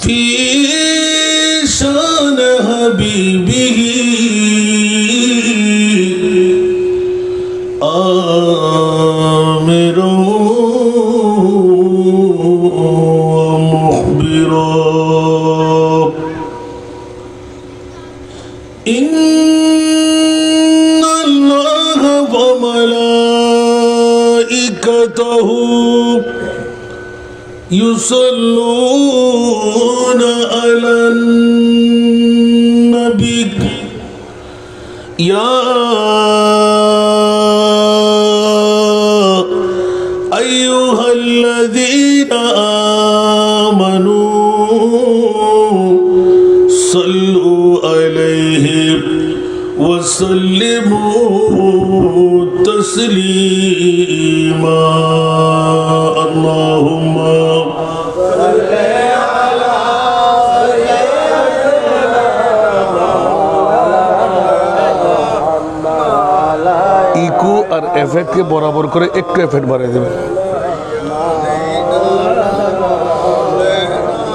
في شان حبيبه آمرا ومخبرا إن الله وملائكته يصلون على النبي يا أيها الذين آمنوا صلوا عليه وسلموا تسليما اللهم eco আর effect কে বরাবর করে একটু এফেক্ট বাড়িয়ে দেবেন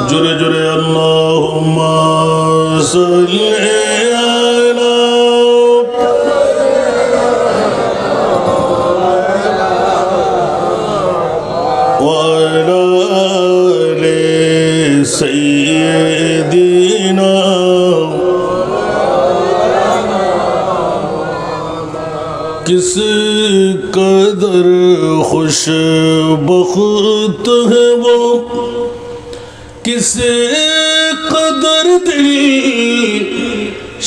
জোরে জোরে আল্লাহুম্মা সাল্লি আলা ওয়া আলা আলি সাইয়্যিদিনা کس قدر خوش بخت ہے وہ کس قدر دل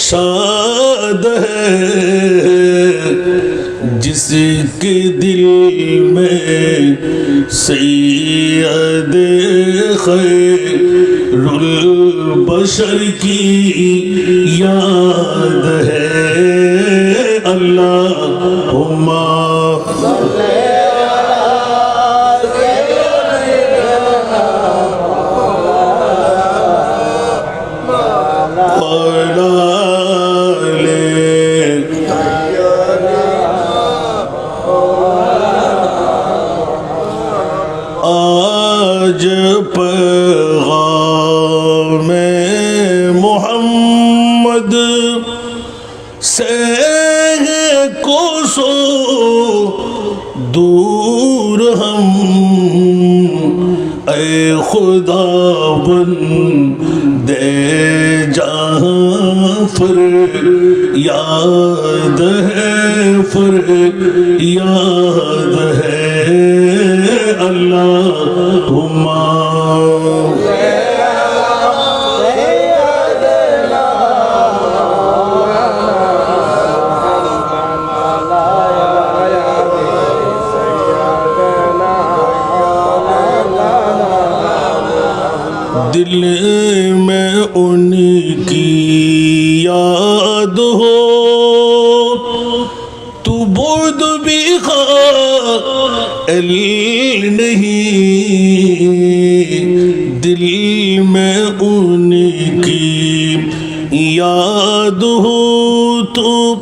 شاد ہے جس کے دل میں سید خیر البشر کی یاد ہے اللہم آج پیغام محمد سے کوسو دور ہم اے خدا بندے جہاں پر یاد ہے یاد ہے اللہم دل میں ان کی یاد ہو تو بعد بھی خیال نہیں دل میں ان کی یاد ہو تو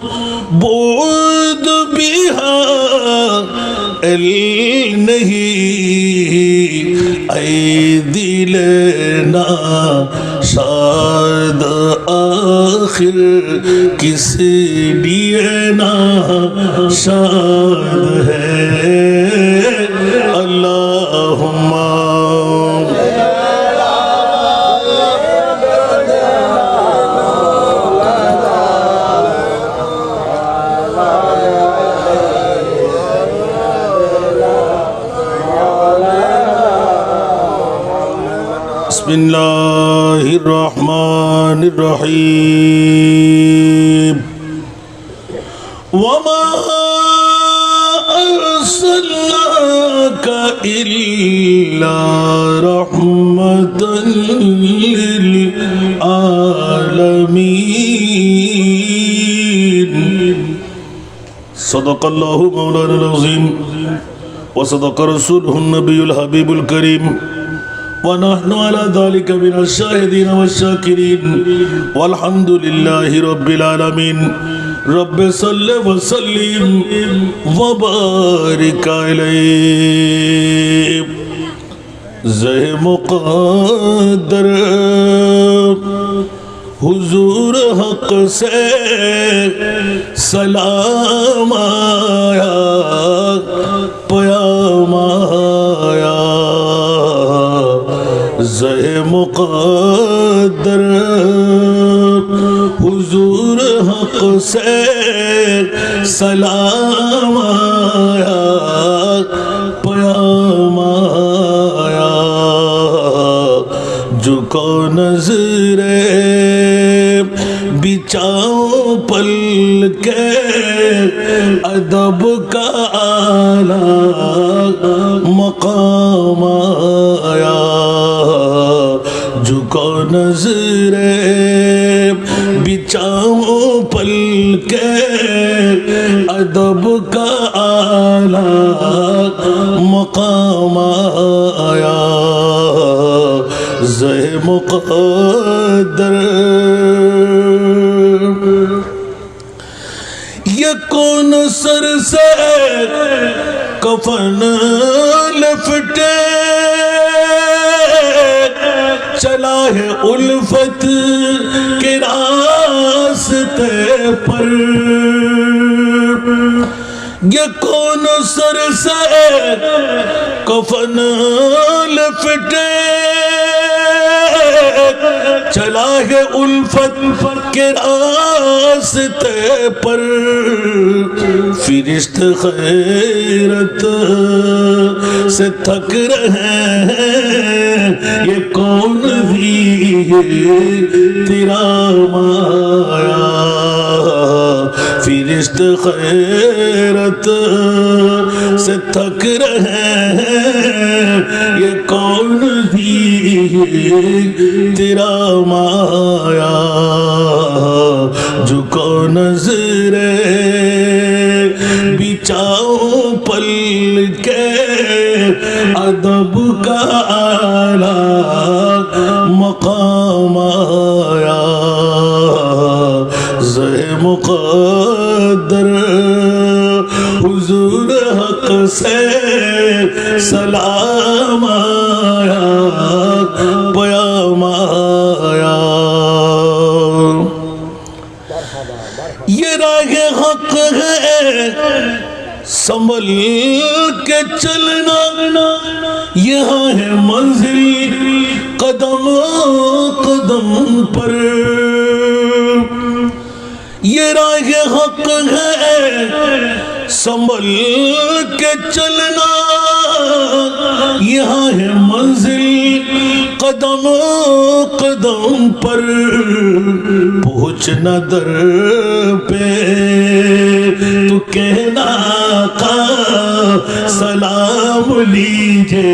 بعد بھی خیال نہیں اے دل شاد آخر کس لیے نا شاد ہے اللہم بسم اللہ الرحمن الرحیم وما ارسلناک الا رحمتا للعالمین صدق اللہ مولانا العظیم وصدق رسوله النبی الحبیب الکریم ونحن على ذلك من الشاهدين والشاكرين والحمد لله رب العالمين رب صل وسلم وبارك عليه زہ مقدر حضور حق سے سلام آیا پیام آیا زہ مقدر حضور حق سے سلام آیا پیام آیا جھکو نظر بچاؤ پل کے ادب کا اعلیٰ مقام آیا جھکو نظر بچاؤ پل کے ادب کا اعلیٰ مقام آیا زہ مقدر یہ کون سر سے کفن لپٹے چلا ہے الفت کے راستے پر یہ کون سر سے کفن لپٹے چلا ہے الفت کے راستے پر فرشت خیرت سے تھک رہے ہیں یہ کون بھی تیرا مایا فرشت خیرت سے تھک رہے ہیں یہ کون بھی تیرا مایا جھکو نظر بچاؤ پل کے ادب کا اعلیٰ مقام آیا زہ مقدر حضور حق سے سلام آیا پیام آیا یہ راہ حق ہے سنبھل کے چلنا یہاں ہے منزل قدم قدم پر یہ راہ حق ہے سنبھل کے چلنا یہاں ہے منزل قدم قدم پر پہنچنا در پہ تو کہنا آقا سلام لیجے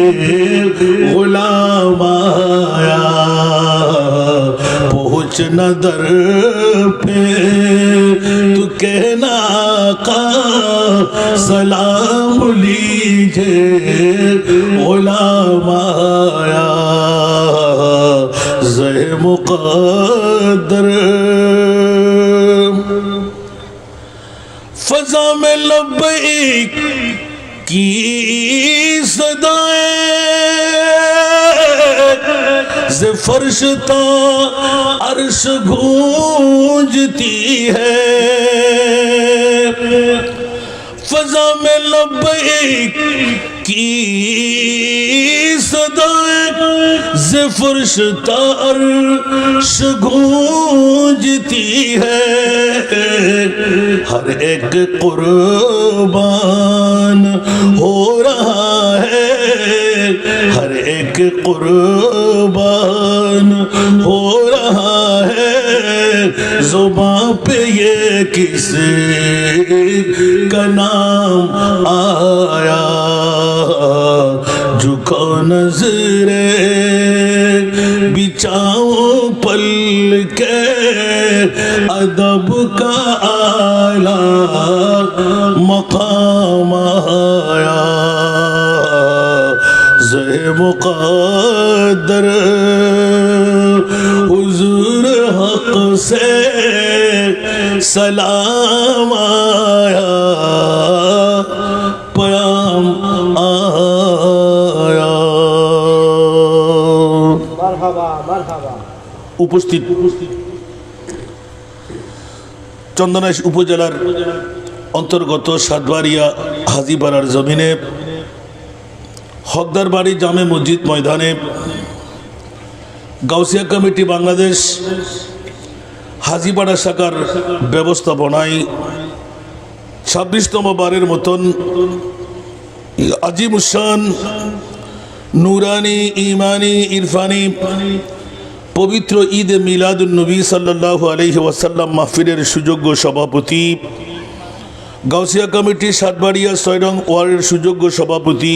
غلام آیا پہنچنا در پہ تو کہنا آقا سلام لیجے غلام آیا زہ مقدر فضا میں لبیک کی صدائیں ز فرش تا عرش گونجتی ہے فضا میں لبیک کی صدائیں ز فرش تا عرش گونجتی ہے ہر ایک قربان ہو رہا ہے ہر ایک قربان ہو رہا ہے زباں پہ یہ کس کا نام آیا جھکو نظر بچاؤ پل کے ادب کا اعلیٰ مقام آیا زہ مقدر حضور حق سے سلام آیا پیام آیا উপস্থিত চন্দনাইশ উপজেলার অন্তর্গত সাতবাড়িয়া হাজিপাড়ার জমিনে হকদার বাড়ি জামে মসজিদ ময়দানে গাউসিয়া কমিটি বাংলাদেশ হাজিপাড়া শাখার ব্যবস্থাপনায় 26তম বারের মতন আজিমুসান নুরানি ইমানি ইরফানি পবিত্র ঈদ মিলাদুন নবী সাল্লাল্লাহু আলাইহি ওয়াসাল্লাম মাহফিলের সুযোগ্য সভাপতি, গাউসিয়া কমিটি সাতবাড়িয়া 6 নং ওয়ার্ডের সুযোগ্য সভাপতি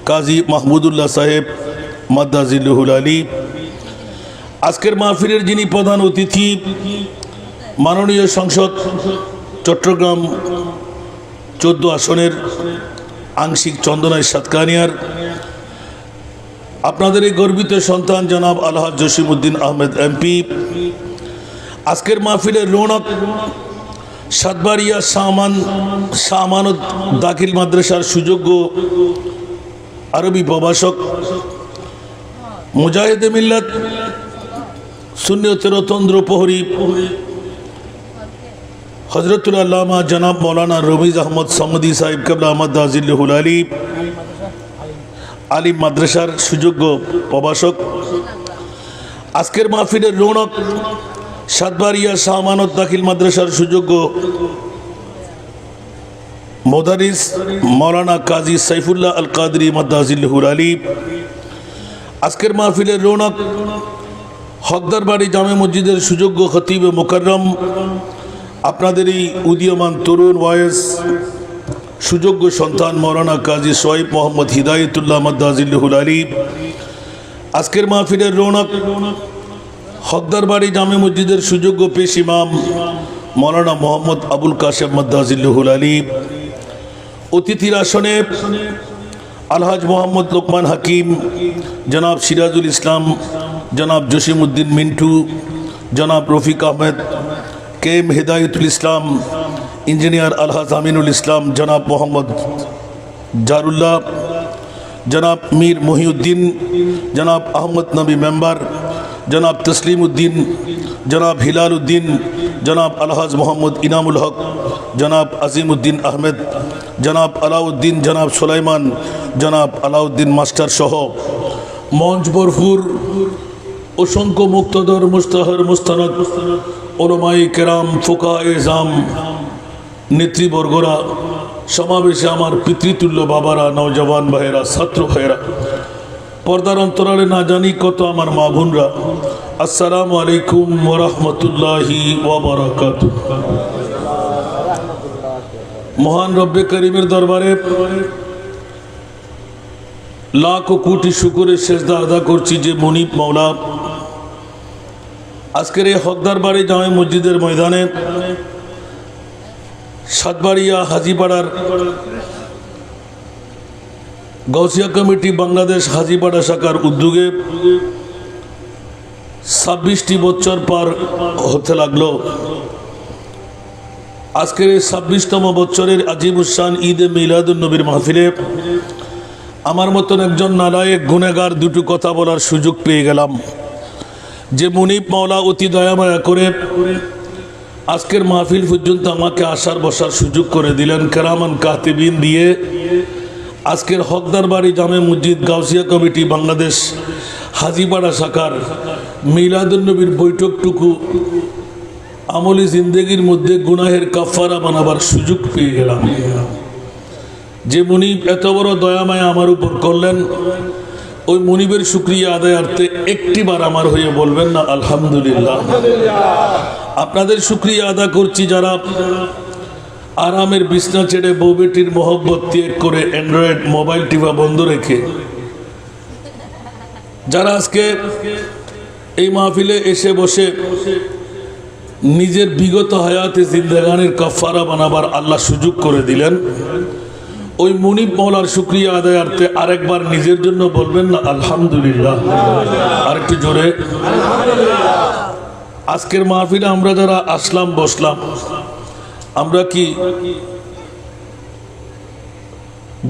কাজী মাহমুদুল্লাহ সাহেব মাদ্দাজিল্লুহুল আলী, আজকের মাহফিলের যিনি প্রধান অতিথি মাননীয় সংসদ চট্টগ্রাম 14 আসনের আংশিক চন্দনাইশ সাতকানিয়ার আপনাদের এই গর্বিত সন্তান জনাব আলহাজ জসিমউদ্দিন আহমেদ এমপি, আজকের মাহফিলের রৌনক সাতবাড়িয়া শাহমানত দাখিল মাদ্রাসার সুযোগ্য আরবি প্রভাষক মুজাহিদে মিল্লাত সুন্নিয়তের রতন্দ্র প্রহরী হজরতুল আল্লামা জনাব মৌলানা রমিজ আহমদ সামদি সাহেব কেবলা আহমদ আজিল্লুহুল আলী আলিম মাদ্রাসার সুযোগ্য প্রভাষক, আজকের মাহফিলের রৌনক সাতবাড়িয়া শাহমানত দাখিল মাদ্রাসার সুযোগ্য মোদারিস মৌলানা কাজী সাইফুল্লাহ আল কাদরি মাদ্দাজিল্লুহুল আলী, আজকের মাহফিলের রৌনক হকদার বাড়ি জামে মসজিদের সুযোগ্য খতিব মুকাররম আপনাদেরই উদীয়মান তরুণ ওয়াইস সুযোগ্য সন্তান মৌলানা কাজী সোহাইব মোহাম্মদ হিদায়তুল্লাহ মাদ্দাজিল্লুহুল আলী, আজকের মাহফিলের রৌনক হকদার বাড়ি জামে মসজিদের সুযোগ্য পেশ ইমাম মৌলানা মোহাম্মদ আবুল কাশেম মাদ্দাজিল্লুহুল আলী, অতিথির আসনে আলহাজ মোহাম্মদ লোকমান হাকিম, জনাব সিরাজুল ইসলাম, জনাব জসিমউদ্দিন মিন্টু, জনাব রফিক আহমেদ, কে এম হেদায়তুল ইসলাম, ইঞ্জিনিয়ার আলহাজ আমিনুল ইসলাম, জনাব মোহাম্মদ জারুল্লাহ, জনাব মীর মহিউদ্দিন, জনাব আহমদ নবী মেম্বার, জনাব তসলিম উদ্দিন, জনাব হিলাল উদ্দিন, জনাব আলহাজ মোহাম্মদ ইনামুল হক, জনাব আজিমউদ্দিন আহমেদ, জনাব আলাউদ্দিন, জনাব সুলাইমান, জনাব আলাউদ্দিন মাস্টার সহ মঞ্চ ভরপুর অসংখ্য মুক্তদর মুস্তাহর মুস্তানাদ ওলামায়ে কেরাম ফুকায়ে জাম নেতৃবর্গরা সমাবেশে আমার পিতৃতুল্য বাবারা, নওজওয়ান ভাইয়েরা, ছাত্র ভাইয়েরা, পর্দার অন্তরালে না জানি কত আমার মা বোনরা, আসসালামু আলাইকুম ওয়া রাহমাতুল্লাহি ওয়া বারাকাতুহু। মহান রব্বে করিমের দরবারে লাখ কোটি শুকরের সেজদা আদা করছি যে মুনিব মাওলা আজকের এই হকদার বাড়ি জামে মসজিদের ময়দানে সাতবাড়িয়া হাজিপাড়ার গাউসিয়া কমিটি বাংলাদেশ হাজিপাড়া শাখার উদ্যোগে 26টি বছর পার হতে লাগলো। আজকের এই 26তম বছরের আজিমুসান ঈদে মিলাদুন নবীর মাহফিলে আমার মতন একজন নালায়েক গুনেগার দুটো কথা বলার সুযোগ পেয়ে গেলাম। যে মুনিব মাওলা অতি দয়ামায়া করে আজকের মাহফিল পর্যন্ত আমাকে আসার বসার সুযোগ করে দিলেন, কেরামান কাতিবিন দিয়ে আজকের হকদার বাড়ি জামে মসজিদ গাউসিয়া কমিটি বাংলাদেশ হাজিপাড়া শাখার মিলাদুন নবীর বৈঠকটুকু আমলি জিন্দেগির মধ্যে গুনাহের কাফারা বানাবার সুযোগ পেয়ে গেলাম। যে মুনিব এত বড় দয়ামায়া আমার উপর করলেন, ওই মুনিবের শুকরিয়া আদায়ার্থে একটিবার আমার হয়ে বলবেন না আলহামদুলিল্লাহ। আপনাদের শুকরিয়া আদা করছি যারা আরামের বিছনা ছেড়ে বউ বেটির মোহব্বত ত্যাগ করে অ্যান্ড্রয়েড মোবাইল টিপা বন্ধ রেখে যারা আজকে এই মাহফিলে এসে বসে নিজের বিগত হায়াতে জিন্দেগানির কাফারা বানাবার আল্লাহ সুযোগ করে দিলেন, ওই মুনিব মাওলার শুকরিয়া আদায়ার্থে আরেকবার নিজের জন্য বলবেন না আলহামদুলিল্লাহ। আরেকটু জোরে। আজকের মাহফিলে আমরা যারা আসলাম বসলাম, আমরা কি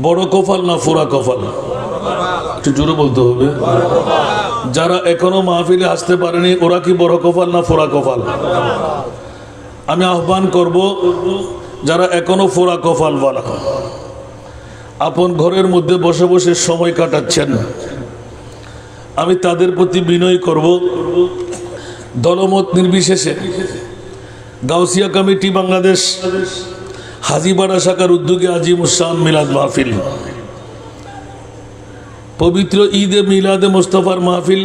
বড় কপাল না ফোরা কপাল? একটু জোরে বলতে হবে। যারা এখনো মাহফিলে আসতে পারেনি ওরা কি বড় কপাল না ফোরা কপাল? আমি আহ্বান করব যারা এখনো ফোরা কপাল বলা, আপন ঘরের মধ্যে বসে বসে সময় কাটাচ্ছেন, আমি তাদের প্রতি বিনয় করব, দলমত নির্বিশেষে গাউসিয়া কমিটি বাংলাদেশ হাজীপাড়া শাখার উদ্যোগে আজিমুসান মিলাদ মাহফিল, পবিত্র ঈদে মিলাদে মোস্তফার মাহফিল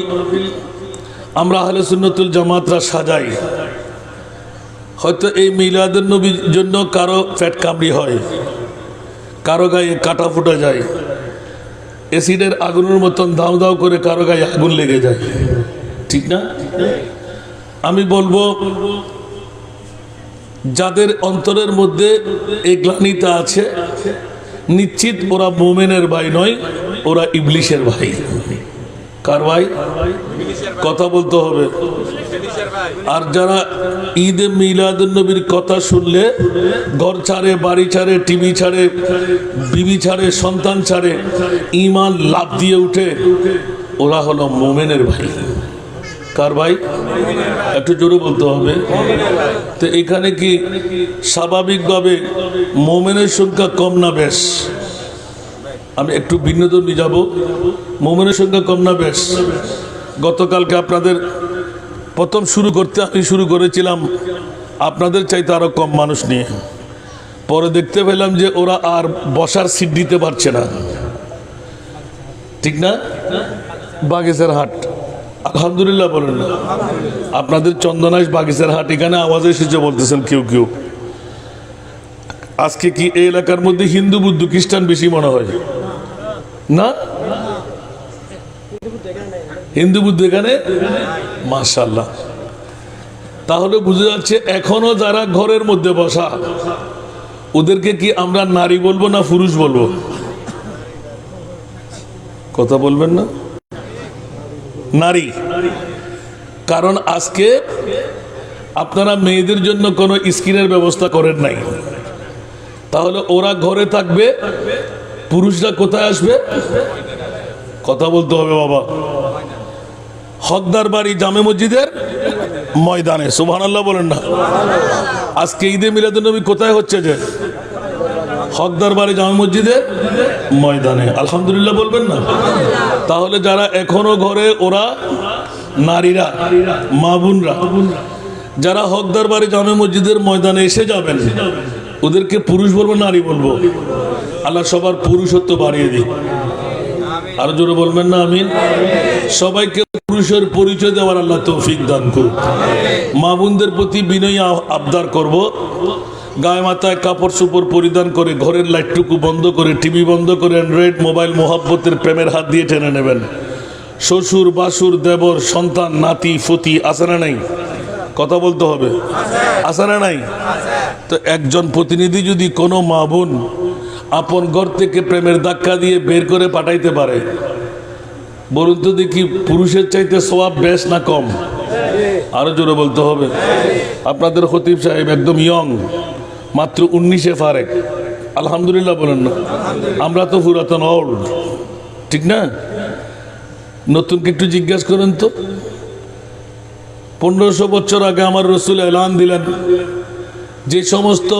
আমরা আহলে সুন্নতুল জামাতরা সাজাই। হয়তো এই মিলাদের নবীর জন্য কারো পেট কামড়ি হয়, কারো গায়ে কাটা ফুটা যায়, অ্যাসিডের আগুনের মতন দাও দাও করে কারো গায়ে আগুন লেগে যায়, ঠিক না? আমি বলবো যাদের অন্তরের মধ্যে এই গ্লানিতা আছে, নিশ্চিত ওরা মোমেনের ভাই নয়, ওরা ইবলিশের ভাই। কার ভাই? কথা বলতে হবে। আর যারা ঈদে মিলাদুন নবীর কথা শুনলে ঘর ছাড়ে, বাড়ি ছাড়ে, টিভি ছাড়ে, বিবি ছাড়ে, সন্তান ছাড়ে, ঈমান লাভ দিয়ে উঠে, ওরা হলো মোমেনের ভাই। কার ভাই? একটু জোরে বলতে হবে। তো এখানে কি স্বাভাবিকভাবে মোমেনের সংখ্যা কম না বেশ? আমি একটু ভিন্নধর্মী যাব। মোমেনের সংখ্যা কম না বেশ? গতকালকে আপনাদের প্রথম শুরু করতে আমি শুরু করেছিলাম আপনাদের চাইতে আরো কম মানুষ নিয়ে, পরে দেখতে পেলাম যে ওরা আর বসার সিট দিতে পারছে না, ঠিক না? বাগেশের হাট, আলহামদুলিল্লাহ বলেন না? আপনাদের চন্দনাইশ বাগিচার হাট, এখানে আওয়াজ এসেছে বলতেছেন কেউ কেউ। আজকে কি এই এলাকার মধ্যে হিন্দু, বুদ্ধ, খ্রিস্টান বেশি মনে হয় না? হিন্দু বুদ্ধ এখানে মাশাআল্লাহ। তাহলে বুঝা যাচ্ছে এখনো যারা ঘরের মধ্যে বসা, ওদেরকে কি আমরা নারী বলবো না পুরুষ বলবো? কথা বলবেন না? নারী। কারণ আজকে আপনারা মেয়েদের জন্য কোনো স্কিনের ব্যবস্থা করেন নাই, তাহলে ওরা ঘরে থাকবে, পুরুষরা কোথায় আসবে? কথা বলতে হবে বাবা। হকদার বাড়ি জামে মসজিদের ময়দানে, সুবহানাল্লাহ বলেন না? আজকে ঈদে মিলাদুন নবী কোথায় হচ্ছে? যে হকদার বাড়ি জামে মসজিদের ময়দানে, আলহামদুলিল্লাহ বলবেন না? তাহলে যারা এখনো ঘরে, ওরা নারীরা, মা বোনরা, যারা হকদার বাড়ি জামে মসজিদের ময়দানে এসে যাবেন, ওদেরকে পুরুষ বলবো নারী বলবো? আল্লাহ সবার পুরুষত্ব বাড়িয়ে দিই। আরো জোরে বলবেন না আমিন? সবাইকে পুরুষের পরিচয় দেওয়ার আল্লাহ তৌফিক দান করুন। মা বোনদের প্রতি বিনয়ী আবদার করব, গায়ে মাথায় কাপড় চোপড় পরিধান করে, ঘরের লাইটটুকু বন্ধ করে, টিভি বন্ধ করে, অ্যান্ড্রয়েড মোবাইল মোহাব্বতের প্রেমের হাত দিয়ে টেনে নেবেন। শ্বশুর, বাসুর, দেবর, সন্তান, নাতি, ফতি আছে না নাই? কথা বলতে হবে, আছে না নাই? তো একজন প্রতিনিধি যদি কোনো মা বোন আপন ঘর থেকে প্রেমের ধাক্কা দিয়ে বের করে পাঠাইতে পারে, বলুন তো দেখি পুরুষের চাইতে সওয়াব বেশ না কম? আরো জোরে বলতে হবে। আপনাদের খতিব সাহেব একদম ইয়ং, মাত্র 19-এ ফারেক, আলহামদুলিল্লাহ বলেন না? আমরা তো পুরাতন ওল্ড, ঠিক না? নতুনকে একটু জিজ্ঞাসা করেন তো। 1500 বছর আগে আমার রসুল এলান দিলেন, যে সমস্ত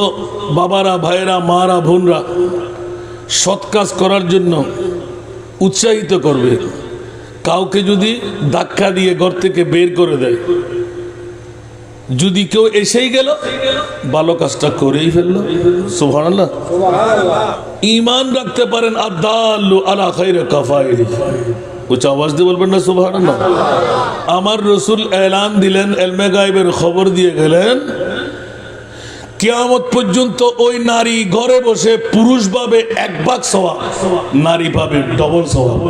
বাবারা, ভাইয়েরা, মারা, বোনরা সৎ কাজ করার জন্য উৎসাহিত করবে, কাউকে যদি ধাক্কা দিয়ে ঘর থেকে বের করে দেয়, যদি কেউ এসেই গেল, ভালো কাজটা করেই ফেললো, সুবহানাল্লাহ। ঈমান রাখতে পারেন, আদাল্লু আলা খায়রি কাফাইলি, উচ্চ আওয়াজ দিয়ে বলবেন না সুবহানাল্লাহ? আমার রসুল এলান দিলেন, ইলমে গায়বের খবর দিয়ে গেলেন, কিয়ামত পর্যন্ত ওই নারী ঘরে বসে পুরুষ পাবে 1 ভাগ সওয়াব, নারী পাবে ডবল সওয়াব,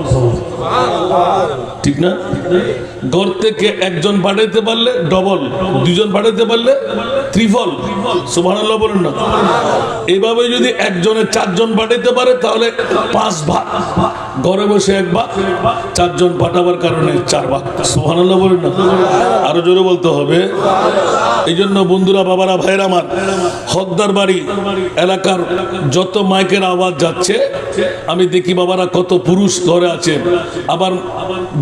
ঠিক না? ঘর থেকে একজন পাঠাইতে পারলে ডবল, দুজন পাঠাইতে পারলে ত্রিফল, সুবহানাল্লাহ বলেন না? এভাবে যদি একজনে 4 জন পাঠাইতে পারে তাহলে 5 ভাগ, ঘরে বসে 1 ভাগ, 4 জন পাঠাবার কারণে 4 ভাগ, সুবহানাল্লাহ বলেন না? আরো জোরে বলতে হবে। এই জন্য বন্ধুরা, বাবারা, ভাইরা আমার, হকদার বাড়ি এলাকার যত মাইকের আওয়াজ যাচ্ছে আমি দেখি বাবারা কত পুরুষ ঘরে আছে, আবার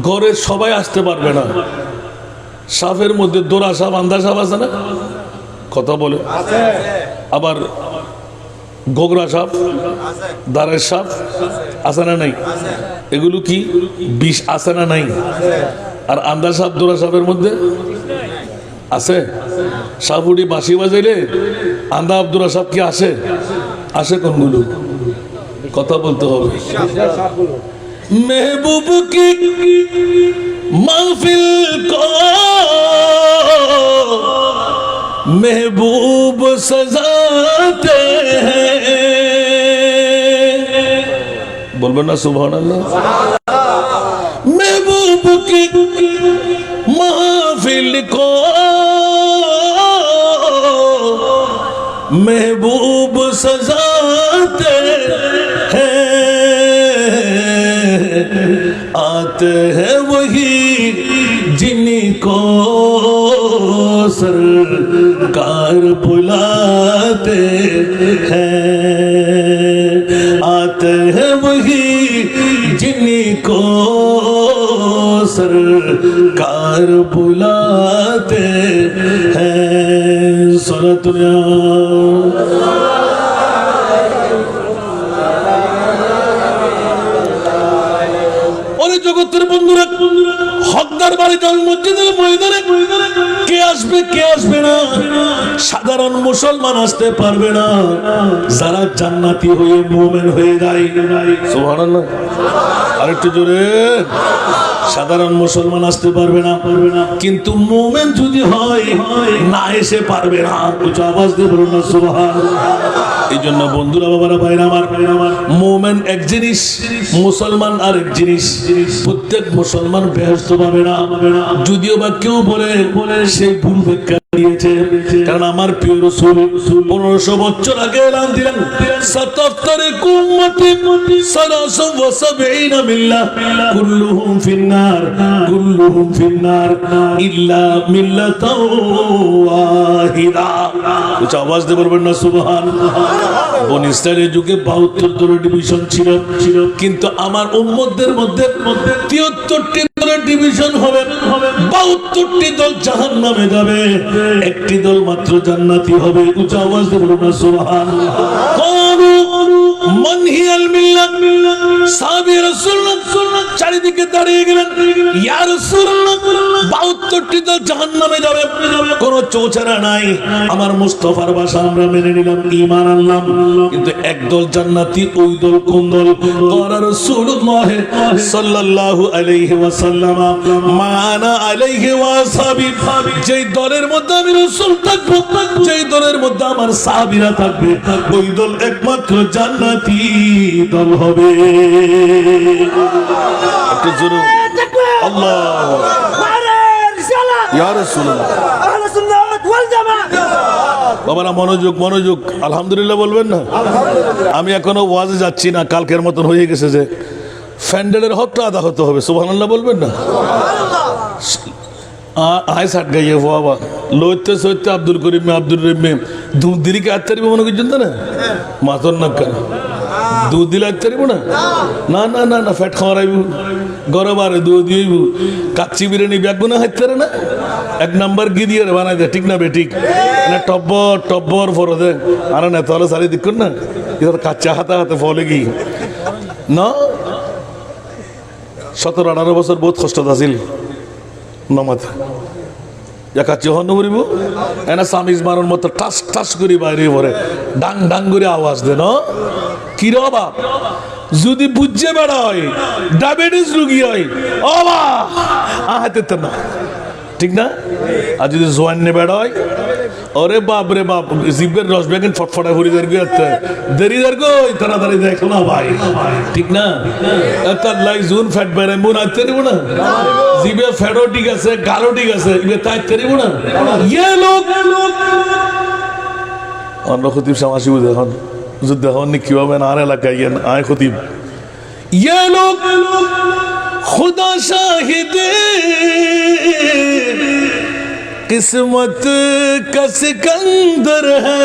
ঘরে সবাই আসতে পারবে না। সাপের মধ্যে দোরা সাপ, আন্দা সাপ আছে না, কথা বলে, আবার গোগরা সাপ, দাঁড়ের সাপ আছে না নাই, এগুলো কি বিষ আছে না নাই? আর আন্দা সাপ দোরা সাপের মধ্যে আছে। সাপুটি বাঁশি বাজাইলে আন্দা আব্দুরা সাপ কি আসে? আসে কোনগুলো? কথা বলতে হবে। মেহবুব কি মাহফিল কো महबूब सजाते हैं, बोलबो ना सुभान अल्लाह। महबूब की महफिल को महबूब सजाते हैं, आते हैं वही जिनको सरकार बुलाते हैं, आते हैं वही जिनको सरकार बुलाते हैं। सुरतुल्ला জগতের বন্ধুরা, হকদার বাড়ি যান মসজিদের ময়দানে কে আসবে কে আসবে না, সাধারণ মুসলমান আসতে পারবে না, যারা জান্নাতি হয়ে মুমিন হয়ে যায়। সুবহানাল্লাহ, আরেকটু জোরে। সাধারণ মুসলমান আসতে পারবে না, কিন্তু মুমিন যদি হয় না এসে পারবে না। উচ্চ আওয়াজ দিয়ে বলুন না সুবহানাল্লাহ। এই জন্য বন্ধুরা, বাবারা, ভাইরা আমার, মুমিন এক জিনিস, মুসলমান আর এক জিনিস। প্রত্যেক মুসলমান বেহেশত পাবে না, যদিও বা কেউ বলে সেই ভুল ব্যাখ্যা দিয়েছে। কারণ আমার প্রিয় রাসূল 1500 বছর আগে এলান দিলেন, সাতাফতারিকু উম্মতি সালাসা ওয়া সাবঈনা মিল্লাহ কুল্লুহুম ফিন্নার, কুল্লুহুম ফিন্নার ইল্লা মিল্লাতাও ওয়াহিদা। উচ্চ আওয়াজ দিয়ে বলবেন না সুবহানাল্লাহ। বনি ইসরাইলের যুগে 72 ডিভিশন ছিল, কিন্তু আমার উম্মতদের মধ্যে 73টি দলের ডিভিশন হবে। 72টি দল জাহান্নামে যাবে, একটি দল মাত্র জান্নাতি হবে। উচ্চ আওয়াজ দিয়ে বলুন না সুবহানাল্লাহ। ক্বালু মান হিয়াল মিল্লাত, সাহাবী রাসূলুল্লাহ চারিদিকে দাঁড়িয়ে গেলেন, ইয়া রাসূলুল্লাহ 72টি দল জাহান্নামে যাবে, কোনো চৌচারা নাই। আমার মুস্তাফার ভাষা আমরা মেনে নিলাম, ঈমান আনলাম, কিন্তু একদল জান্নাতি। ওই দল কোন দল? ক্বালা রাসূলুল্লাহ সাল্লাল্লাহু আলাইহি ওয়াসাল্লাম মানা আলাইহি ওয়া আসহাবি, যেই দলের মধ্যে আমি রাসূল থাকবো, যেই দলের মধ্যে আমার সাহাবীরা থাকবে, ওই দল একমাত্র জান্নাতি দল হবে। একটু জোরে আল্লাহু ইয়া রাসূলুল্লাহ, আহলে সুন্নাত ওয়াল জামাত। বাবারা মনোযোগ, মনোযোগ। আলহামদুলিল্লাহ বলবেন না? আমি এখনো ওয়াজে যাচ্ছি না, কালকের মতন হয়ে গেছে যে ফ্যান্ডেলের হকটা আদা হতে হবে। সুবহানাল্লাহ বলবেন না? আয় সাট গাইয়ে বাবা লইতে সইতে আব্দুল করিম আব্দুল রহিম দুধ দিলি কে আত্মারিব মনে করছেন না? মাতন না কেন দুধ দিলে আত্মারিব না? না না না না, ফ্যাট খাওয়ারাইব গরম আরে দুধ দিইব। কাচ্চি বিরিয়ানি ব্যাগ না হাইতে না, 1 নাম্বার গিরিয়ে বানাই দে, ঠিক না বে? ঠিক না, টব্বর টব্বর ফর দে। আর না তাহলে সারি দেখুন না, এটা কাচ্চা হাতে হাতে ফলে কি না। 17-18 বছর বহুত কষ্ট আছিল নমাতে, কাচ্চি হন করিব এনা সামিজ মারণ মতো টাস টাস করে বাইরে পরে ডাং ডাং করে আওয়াজ দেন। কি রে বাবা, যদি বুঝে বেড়া হয় ডায়াবেটিস রুগী হয় ও বা হাতে না, ঠিক না? আর যদি জোয়ান্নে বেড়া হয়, ওরে বাপ রে বাপ, জিভের রস বেগেন ফটফটা ভরি দেয় দেরি দের গো, তাড়াতাড়ি দেখো না ভাই, ঠিক না? তার লাই জুন ফ্যাট বেড়ে মন আইতে দিব না, জিভে ফ্যাটও ঠিক আছে, গালও ঠিক আছে, এগুলো তাইতে দিব না। ইয়ে লোক অন্য খতিব সামাসি দেখুন, দেখুন কিভাবে আর এলাকায় গিয়ে আয় খতিব, ইয়ে লোক खुदा शाहिद किस्मत का सिकंदर है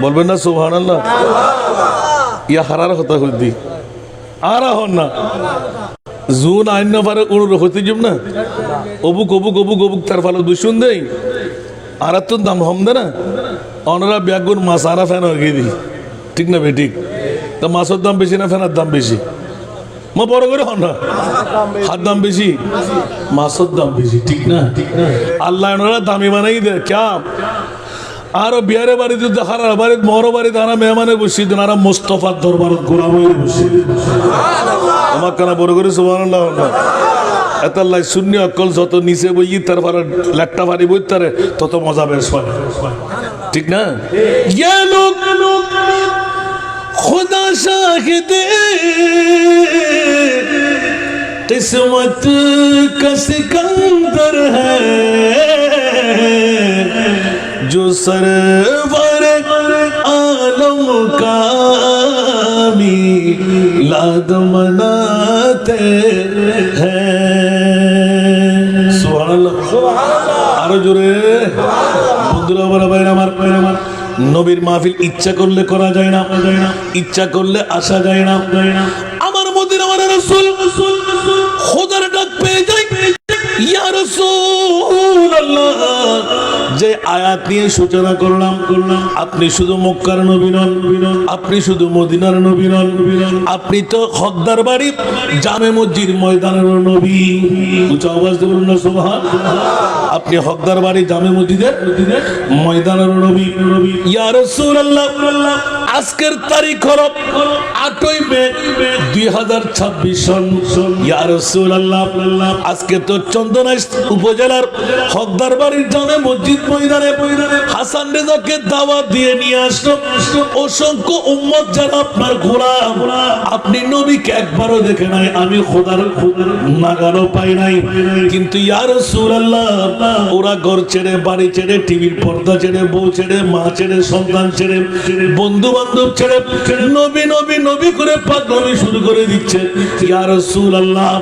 বলবেন না সুবহানাল্লাহ ইয়া হারার কথা হইদি আরা হন না জুন আইন না পারে উড় হইতে যাব না অবুক অবুক অবুক অবুক তার ফলে দুশুন দেই আর তো দাম হম দে না অনরা ব্যাগুন মাছ আরা ফ্যান হয়ে গিয়ে ঠিক না বেঠিক তো মাছের দাম বেশি না ফ্যানের দাম বেশি মা বড় করে হন না হাত দাম বেশি মাছের দাম বেশি ঠিক না আল্লাহ ওনারা দামি বানাই দেয় ক্যা আরো বিহারে বাড়ি যদি হারার বাড়ি মর বাড়ি তারা মেহমানে বসি দেন আর মোস্তফার দরবার গোলাম হয়ে বসি আমার কানা বড় করে সুবহানাল্লাহ এত আল্লাহ শূন্য অকল যত নিচে বই তার পরে ল্যাটটা ভারী বই তারে তত মজা বেশ পায় ঠিক না ইয়া লোক खुदा शाहिद किस्मत का सिकंदर है जो सरवर आलम का मिलाद मनाते हैं सुभान अल्लाह आरो जोरे बंधुरा बड़ा भाई আমার নবীর মাহফিল ইচ্ছা করলে করা যায় না ইচ্ছা করলে আসা যায় না আমার মদিনা আমার রাসূল খোদার ডাক পেয়ে যায় ইয়া রাসূলুল্লাহ যে আয়াত নিয়ে সূচনা করলাম আপনি শুধু মক্কার নবী নন আপনি শুধু মদিনার নবী নন আপনি তো হকদার বাড়ি জামে মসজিদ ময়দানের নবী উচ্চ আওয়াজ দিয়ে বলুন না সুবহানাল্লাহ আপনি হকদার বাড়ি জামে মসজিদের ময়দানের নবী ইয়া রাসূলুল্লাহ আজকের তারিখ হলো 8ই মে 2026 সন ইয়া রাসূলুল্লাহ আজকে তো চন্দনা উপজেলার হকদার বাড়ির জামে মসজিদ ময়দানে হাসান রেজাকে দাওয়াত দিয়ে নিয়ে আসলো অসংখ্য উম্মত যারা আপনার গোলাম আপনি নবীকে একবারও দেখে নাই আমি খোদার নাগালও পাই নাই কিন্তু ইয়া রাসূলুল্লাহ ওরা ঘর ছেড়ে বাড়ি ছেড়ে টিভির পর্দা ছেড়ে বউ ছেড়ে মা ছেড়ে সন্তান ছেড়ে বন্ধু বান্ধব ছেড়ে নবী নবী নবী করে পাগলামি শুরু করে দিচ্ছে ইয়া রাসূলুল্লাহ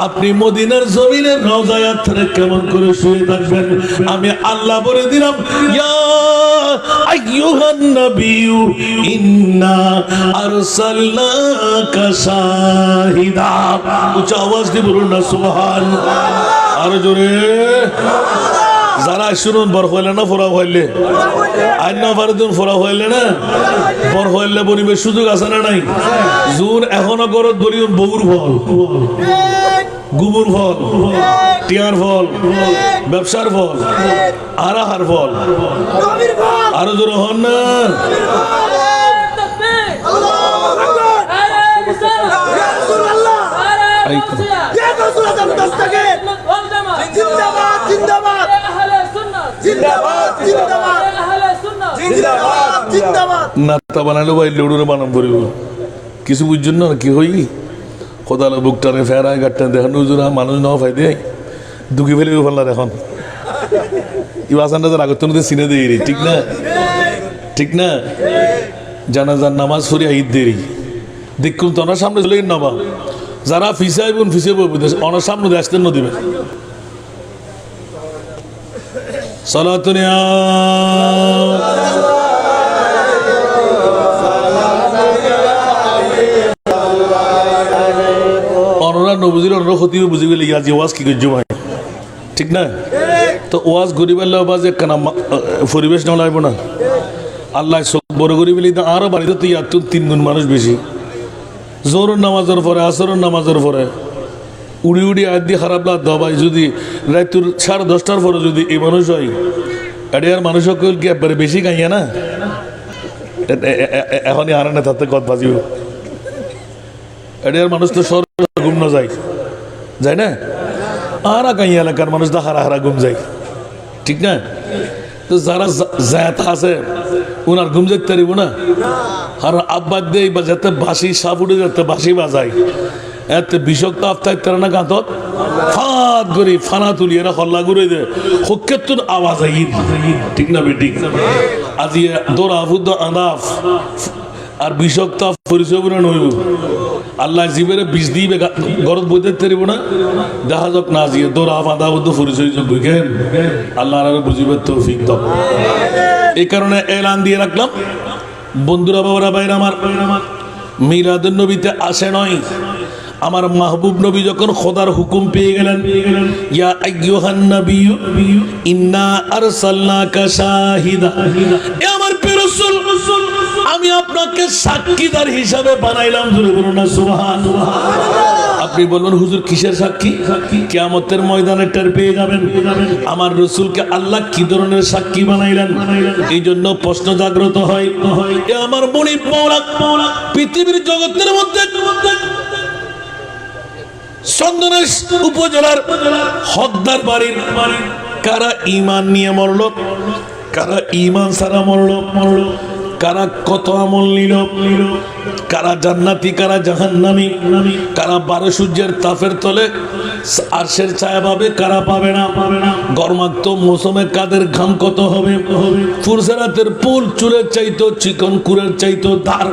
আপনি মদিনার জমিনে রওজায় আথরে কেমন করে শুয়ে থাকবেন আমি আল্লাহ বলে দিলাম ইয়া আইয়ুহান নাবিয়্যু ইন্না আরসালনাকা শাহিদা উচ্চ আওয়াজ দিয়ে বলুন না সুবহানাল্লাহ আরো জোরে যারা শুনুন বর হইলে না ফোরা হইলে আইন না পারতুন ফোরা হইলে না বর হইলে বনিবের সুযোগ আছে না নাই জুন এখনো গরত বলিউন বগুর ফল গুবুর ফল টিয়ার ফল ব্যবসার ফল আরাহার ফল আরো জোরে হন না নাতা বানালো ভাই লুডুরে বানাম পড়িব কিছু বুঝছেন না কি হই কোদালে বুকটারে ফেরায় গাটটা দেখেন উজুরা মানুষ নাও ফাই দেয় দুঃখী ফেলে ফেললার এখন ইবাসানটা তার আগত নদী চিনে দেরি ঠিক না জানাজার নামাজ পড়িয়া ঈদ দেরি দেখুন তো ওনার সামনে চলে নবা যারা ফিসাইবুন ফিসাইব ওনার সামনে দিয়ে আসতেন নদীবে সালাতুনিয়া অনরা নবুজির অনরা খতিবে বুঝি গেলে ইয়াজি ওয়াজ কি করছো ভাই ঠিক না তো ওয়াজ গরিবের বাজে কানা পরিবেশ না লাগবে না আল্লাহ বড় গরিব আরো বাড়িতে তো ইয়ার 3 গুণ মানুষ বেশি জোহরের নামাজের পরে আসরের নামাজের পরে উড়ি উড়ি আদি খারাপ লাগ দবাই যদি রাতুর 10:30টার পরে যদি এই মানুষ হয় এডিয়ার মানুষ কি একবারে বেশি গাইয়া না এখনই হারানে তাতে কত বাজিব এডিয়ার মানুষ তো সর ঘুম না যায় না আর গাইয়া এলাকার মানুষ তো হারা ঘুম যায় ঠিক না তো যারা জাত আছে ওনার ঘুম যেতে পারিব না আর আব্বাদ দেই বা যাতে বাসি সাপ উঠে যাতে বাসি বাজায় এতে বিষাক্ত আফতায় তারা না গাঁতত ফাত করি ফানা তুলি এরা হল্লা করে দে হকের আওয়াজ আই ঠিক না বেটি আজি দৌড় আফুদ আদাফ আর বিষাক্ত পরিচয় করে নইব আল্লাহ জীবের বিষ দিবে গরত বইতে তেরিব না দেখা যাক না জিয়ে দৌড়া বাঁধা বদ্ধ পরিচয় বুঝেন আল্লাহ আর বুঝিবে তৌফিক দাও। এই কারণে এলান দিয়ে রাখলাম বন্ধুরা বাবারা বাইরে আমার মিলাদুন নবীতে আসে নয়, আমার মাহবুব নবী যখন খোদার হুকুম পেয়ে গেলেন ইয়া আইয়ুহান নাবিয়্যু ইন্না আরসালনাকা শাহিদা, এ আমার প্রিয় রাসূল আমি আপনাকে সাক্ষীদার হিসাবে বানাইলাম। জোরে বলুন না সুবহানাল্লাহ। আপনি বলবেন হুজুর কিসের সাক্ষী? কিয়ামতের ময়দানে টের পেয়ে যাবেন আমার রাসূলকে আল্লাহ কি ধরনের সাক্ষী বানাইলেন। এই জন্য প্রশ্ন জাগ্রত হয়, এ আমার মনিব মাওলা পৃথিবীর জগতের মধ্যে চন্দনেশ উপজেলার হকদার বাড়ির কারা ঈমান নিয়ে মরল, কারা ঈমান ছাড়া মরল, কারা কত আমল নিল, কারা জান্নাতি কারা জাহান্নামী, কারা 12 সূর্যের তাপের তলে আরশের ছায়া পাবে, কারা পাবে না। গরমাক্ত মৌসুমে কাদের ঘাম কত হবে। ফুরসেরাতের পুল চুলের চাইতো চিকন, কুরের চাইতো ধার।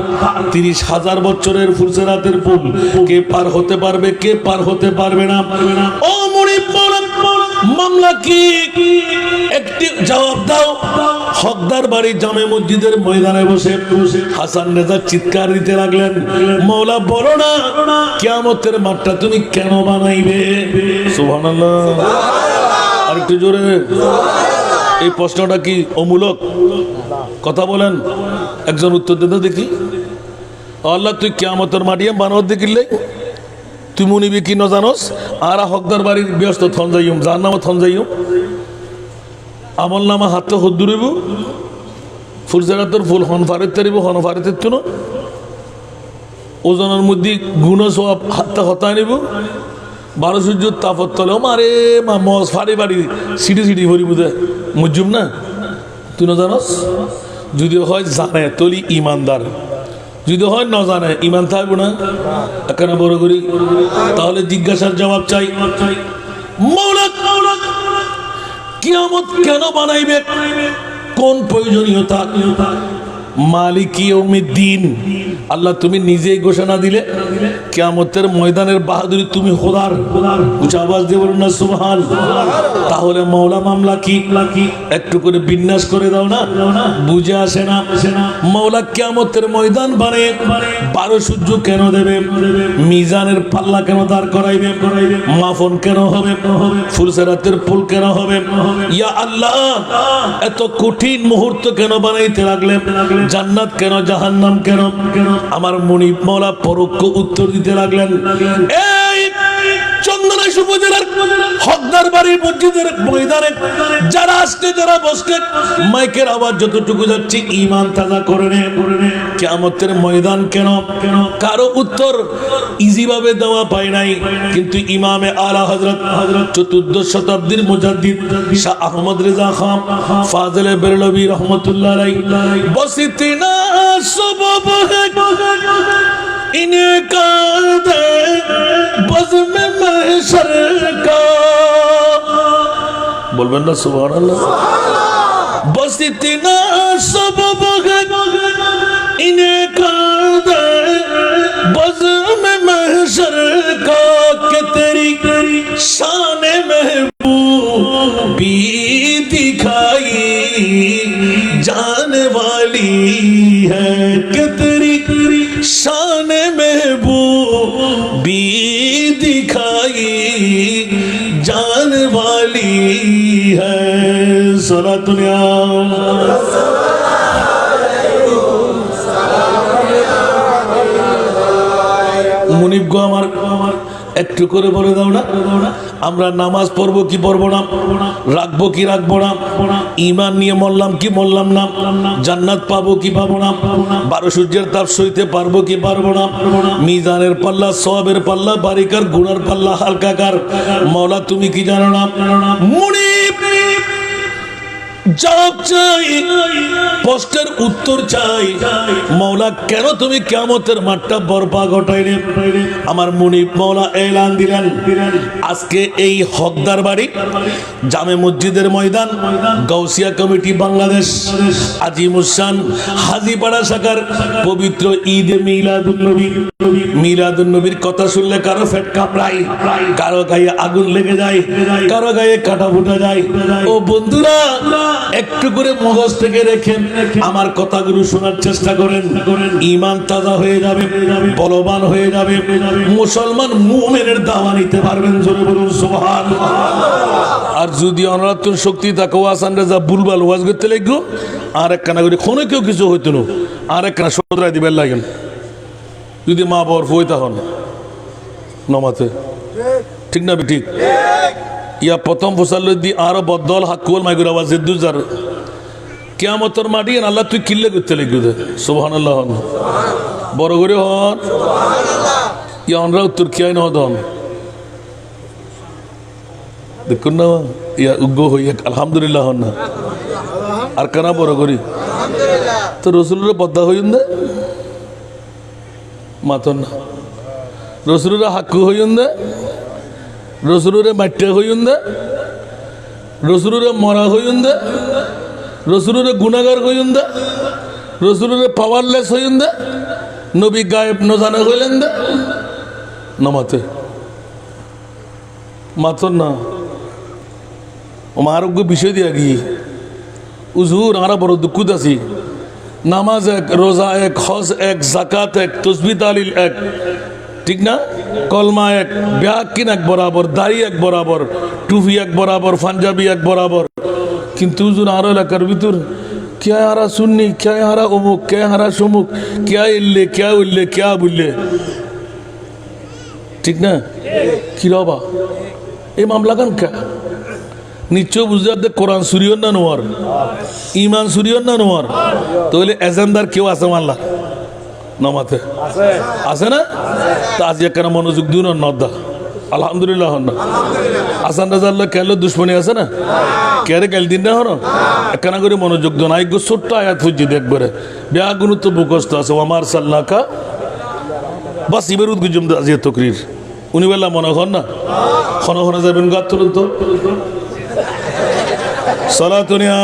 30,000 বছরের ফুরসেরাতের পুল কে পার হতে পারবে, কে পার হতে পারবে না। ও মুনিব মামলা কি? একটি জবাব দাও। হকদার বাড়ি জামে মসজিদের ময়দানে বসে হাসান রেজা চিৎকার দিতে লাগলেন, মওলা বলো না কিয়ামতের মাঠটা তুমি কেন বানাইবে? সুবহানাল্লাহ। আর একটু জোরে। এই প্রশ্নটা কি অমূলক? কথা বলেন, একজন উত্তর দেন দেখি। আল্লাহ তুই কিয়ামতের মাটি বানাও দেখিলে তুই মুনিবি কি ন জানোস? আর হকদার বাড়ির ব্যস্ত থন যাইম যার নামে থন যাইম আমল নামা হাতে হত দূরিব ফুলসেরাতের ফুল হন ফারেত তারিব হন ফারেতের তো ওজনের মধ্যে গুণ সব হাতটা হতায় নিব 12 সূর্যের তাপত তলেও মারে মা মজ ফাড়ি বাড়ি সিটি সিটি ভরি বুঝে মুজুম না তুই ন জানোস? যদি হয় জানে তলি ইমানদার, যদি হয় ন জানে ইমান থাকবো না এখানে বড় করি। তাহলে জিজ্ঞাসার জবাব চাই, মওলা কিয়ামত কেন বানাইবে? কোন প্রয়োজনীয়তা? মালিক ইয়াউমিদ্দিন আল্লাহ তুমি নিজেই ঘোষণা দিলে কিয়ামতের ময়দানের বাহাদুরি তুমি খোদার। উচ্চ আওয়াজ দিয়ে বলুন না সুবহানাল্লাহ। তাহলে মওলা মামলা কি? একটু করে বিন্যাস করে দাও না, বুঝে আসে না। মওলা কিয়ামতের ময়দান বানিয়ে 12 সূর্য কেন দেবে? মিজানের পাল্লা কেন দাঁড় করাইবে? মাফন কেন হবে? ফুলসেরাতের পুল কেন হবে? ইয়া আল্লাহ এত কঠিন মুহূর্ত কেন বানাইতে লাগলে? জান্নাত কেন, জাহান্নাম কেন? আমার মুনিব মাওলা পরোক্ষ উত্তর দিতে লাগলেন। এই চন্দনেশ উপজেলার হকদার বাড়ির মসজিদের ময়দানে যারা আসছে যারা বসছে মাইকের আওয়াজ যতটুকু যাচ্ছে ঈমান তাজা করে নে। কিয়ামতের ময়দান কেন? কারো উত্তর ইজি ভাবে দেওয়া পায় নাই, কিন্তু ইমামে আলা হযরত 14 শতাব্দীর মুজাদ্দিদ শাহ আহমদ রেজা খান ফাজলে বেরলভী রহমতুল্লাহ আলাইহি বসিতিনা সবব ইনকা দে বজম महशर का বলবেন না সুবহানাল্লাহ। बस इतना सबब है इनका दे बज़म महशर का कि तेरी शान महबूबी दिखाई जाने वाली है कि तेरी शान महबूबी दिखाई जाने वाली है। सला दुनिया मुनिब गो আমার একটু করে বলে দাও না, আমরা নামাজ পড়বো কি পড়বো না, রাখবো কি রাখবো না, ঈমান নিয়ে মরলাম কি মরলাম না, জান্নাত পাবো কি পাবো না, 12 সূর্যের তাপ সইতে পারবো কি পারবো না, মিজানের পাল্লা সওয়াবের পাল্লা বারিকার গুনার পাল্লা হালকাকার। মাওলা তুমি কি জানো না? মুনিব জবাব চাই, প্রশ্নের উত্তর চাই। মৌলা কেন তুমি কিয়ামতের মাঠটা বরপা ঘটাইলে? আমার মুনিব মৌলা এলান দিলেন, আজকে এই হকদার বাড়ি জামে মসজিদের ময়দান, গাউসিয়া কমিটি বাংলাদেশ আজিমুসান হাজীপাড়া শাখার পবিত্র ঈদে মিলাদুন্নবী, মিলাদুন্নবীর কথা শুনলে কারো পেট কাঁপড়ায়, কারো গায়ে আগুন লেগে যায়, কারো গায়ে কাটা ফুটা যায়। ও বন্ধুরা, একটু করে মগজ থেকে রেখেন, আমার কথাগুলো শোনার চেষ্টা করেন। ঈমান তাজা হয়ে যাবে, বলবান হয়ে যাবে, মুসলমান মুমিনের দাওয়া নিতে পারবেন। জোরে বলুন সুবহানাল্লাহ। আর যদি অনরাত্মন শক্তি থাকে ওয়াসান রেজা বুলবাল ওয়াজ করতে লাগলো, আর এক কানা করে কোনো কেউ কিছু হইতো না, আর এক কানা সদরাই দিবেন লাগেন। যদি মা বর হই তখন নমাতে ঠিক না? ঠিক ইয়া প্রথম ফসল দি আরো বদল হাকুল মাইগুর আওয়াজ দুজার কিয়ামতের মাটি আল্লাহ তুই কিল্লে করতে লাগবে। সুবহানাল্লাহ। বড় করে হন ইয়া অনরা উত্তর কিয়াই নহ দন দেখুন না ইয়া উগ্র হইয়া আলহামদুলিল্লাহ হন না আর কানা বড় করি তো রসুলের পদ্মা হইন দে মাতন না, রসুলের হাক্কু হইন দে, রসুলের মাট্টে হইন দে, রসুলের মরা হইন দে, রসুলের গুনাগার হইন দে, রসুলের পাওয়ারলেস হইন দে, নবী গায়েব নজানা হইলেন দে নমাতে মাতন না। আরোগ্য বিষয় দিয়া গিয়ে উজুর আমরা বড় দুঃখত আছি। নামাজ এক, রোজা এক, হজ এক, জাকাত এক, তসবিহ তাহলিল এক, ঠিক না? কলমা এক, ব্যাকিন এক বরাবর, দাড়ি এক বরাবর, টুপি এক বরাবর, পাঞ্জাবি এক বরাবর। কিন্তু হুজুর আরো এলাকার ভিতর क्या हारा सुन्नी, क्या हारा অমুক, क्या हारा সমুক, क्या ইল্লে, क्या উল্লে, क्या বুল্লে, ঠিক না? কি রবা এই মামলা কান কা নিশ্চয় বুঝতে কোরআন সুরিয়ন না নোয়ার, ইমান সুরিয়ন না নোয়ার, তাহলে এজেন্ডার কেউ আছে মাল্লা নমাতে আছে না? তা আজ একখানা মনোযোগ দিও না নদ্দা আলহামদুলিল্লাহ না। আসান রাজাল্লাহ কেলো দুশ্মনী আছে না, কেরে কেল দিন না হনো একখানা করে মনোযোগ দিও না। আইগো ছোট্ট আয়াত ফুজি দেখবারে ব্যাগ গুরুত্ব বুকস্ত আছে আমার সাল্লাকা বাস ইবের উদ্গুজম আজিয়া তকরির উনি বেলা মনে হন না খন খন যাবেন গাত তুলুন তো সালাতুনিয়া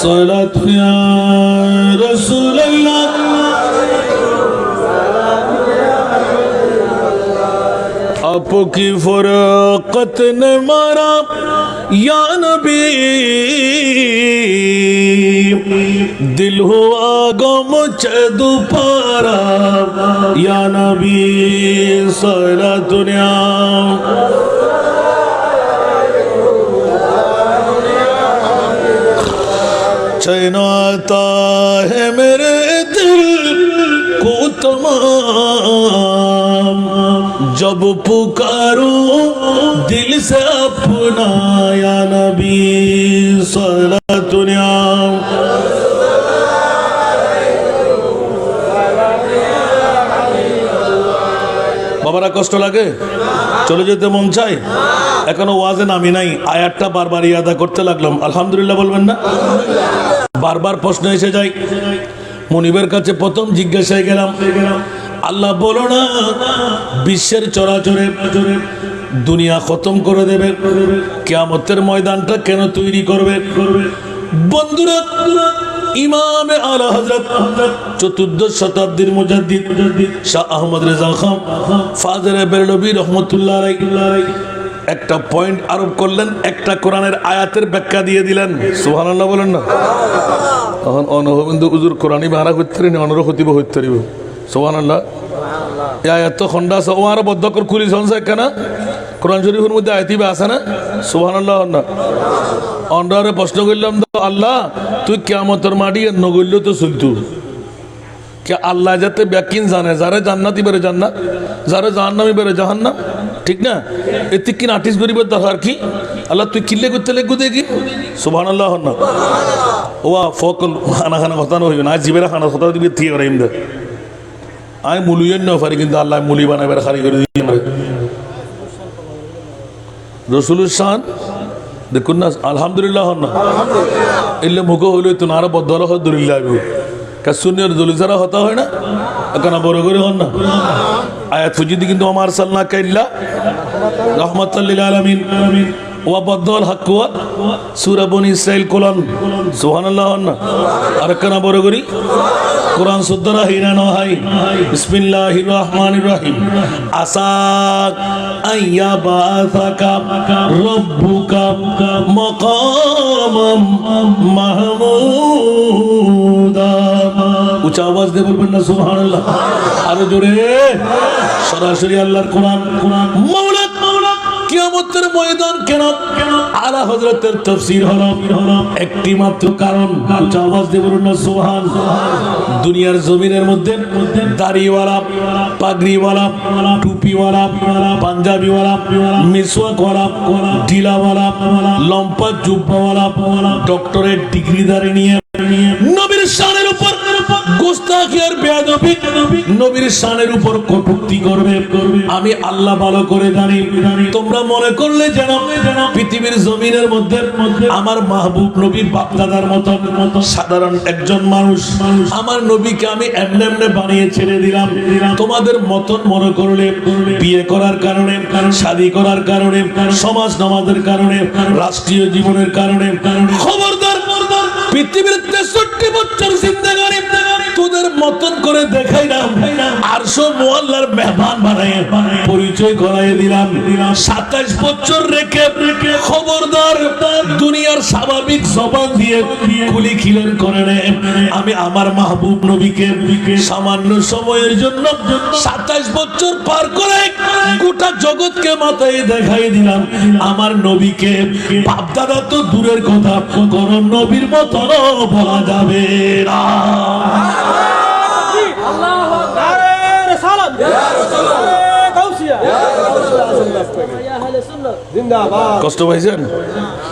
সালাতুনিয়া রাসূলুল্লাহ आपकी फरकत ने मारा या नबी दिल हुआ गम दोबारा या नबी सारा दुनिया चैन आता है मेरे दिल को तमाम जब पुकारूं दिल से अपना या नबी सलातुनिया বাবারা কষ্ট লাগে চলে যেতে মন চাই এখনো ওয়াজে নামি নাই আয়াতটা বারবার ইয়াদা করতে লাগলাম আলহামদুলিল্লাহ বলবেন না বারবার প্রশ্ন এসে যায় মনিবের কাছে প্রথম জিজ্ঞাসায় গেলাম আল্লাহ বলো না বিশ্বের চরাচরে দুনিয়া খতম করে দেবে কিয়ামতের ময়দানটা কেন তৈরি করবে বন্ধুরা ইমামে আলা হযরত চতুর্দশ শতাব্দীর মুজাদ্দিদ শাহ আহমদ রেজা খান ফাজরে বেরলভী রাহমাতুল্লাহ আলাইহি একটা পয়েন্ট আরোপ করলেন একটা কোরআনের আয়াতের ব্যাখ্যা দিয়ে দিলেন সুবহানাল্লাহ বলেন না তখন অনহবিন্দু হুজুর কোরআনই ভাড়া করতে নি অনর হতিব হইতে পারিব সুবহানাল্লাহ এই আয়াত তো খন্ডা আছে ও আর বদ্ধকর খুলি সংসার কেন কোরআন শরীফের মধ্যে আয়াতিবে আছে না সুবহানাল্লাহ না অন্ডারে প্রশ্ন করলাম তো আল্লাহ তুই কিয়ামতের মাটি নগল্য তো চলতু কে আল্লাহ যাতে ব্যাকিন জানে যারা জান্নাতি বেড়ে জান্নাত যারা জাহান্নামি বেড়ে জাহান্নাম ঠিক না এতে কি নাটিস গরিবের দরকার কি আল্লাহ তুই কিল্লে করতে লেগু দেখি সুবহানাল্লাহ না ওয়া ফকল খানা খানা কথা নয় না জীবের খানা কথা দিবে থিয়ে রাইম দে আমি মুলিয়েন না পারি কিন্তু আল্লাহ মুলি বানাবার খারি করে দিই রসুলের শান দেখুন না আলহামদুলিল্লাহ হন না এলে মুখ হইলে তো না বদল হদুলিল্লাহ কাসুনিয়ার দলিজারা হতা হয় না এখন বড় করে হন না আয়াত ফুজিদি কিন্তু আমার সাল্লাহ কাইল্লা রহমাতুল্লিল আলামিন ওয়া বদল হাক্কুয়া সূরা বনি ইসরাইল কোরআন সুবহানাল্লাহ হন না আর এখন বড় করি কোরআন সুদ্দরা হিনা ন হাই বিসমিল্লাহির রহমানির রহিম আসা আইয়া বাসাকা রব্বুকা মাকামাম মাহমুদা উচ্চ আওয়াজ দিয়ে বলবেন না সুবহানাল্লাহ আরো জোরে সরাসরি আল্লাহর কোরআন মাওলা কিয়ামতের ময়দান কেন আলা হযরতের তাফসীর হলো একটি মাত্র কারণ উচ্চ আওয়াজ দিয়ে বলুন না সুবহান দুনিয়ার জমিনের মধ্যে দাড়িওয়ালা পাগড়িওয়ালা টুপিওয়ালা পাঞ্জাবিওয়ালা মিসওয়াকওয়ালা ঢিলাওয়ালা লম্পা জুব্বাওয়ালা ডক্টরেট ডিগ্রিধারী নিয়ে নবীর শানের উপর গোস্তাখি আর বেয়াদবি নবীর শানের উপর কটূক্তি করবে আমি আল্লাহ ভালো করে জানি তোমরা মনে করলে যেন পৃথিবীর জমিনের মধ্যে আমার মাহবুব নবীর বাপদাদার মতো সাধারণ একজন মানুষ আমার নবীকে আমি এমনি এমনি বানিয়ে ছেড়ে দিলাম তোমাদের মতন মনে করলে বিয়ে করার কারণে শাদী করার কারণে সমাজ নামাজের কারণে রাষ্ট্রীয় জীবনের কারণে খবরদার পৃথিবীর 63 বছর জিন্দেগানি তোদের মতন করে দেখাই না আরশো মুআল্লার মেহমান বানায় পরিচয় করাই দিলাম 27 বছর রেখে খবরদার দুনিয়ার স্বাভাবিক জবান দিয়ে কুলি খিলেন করে নে আমি আমার মাহবুব নবীকে সামান্য সময়ের জন্য 27 বছর পার করে গোটা জগৎকে মাথায় দেখাই দিলাম আমার নবীকে বাপদাদা তো দূরের কথা কোন নবীর মতো বলা যাবে না আল্লাহু আকবার রিসালাত ইয়া রাসূলুল্লাহ গাউসিয়া ইয়া রাসূলুল্লাহ ইয়া আহলে সুন্নাহ জিন্দাবাদ কষ্ট পাইছেন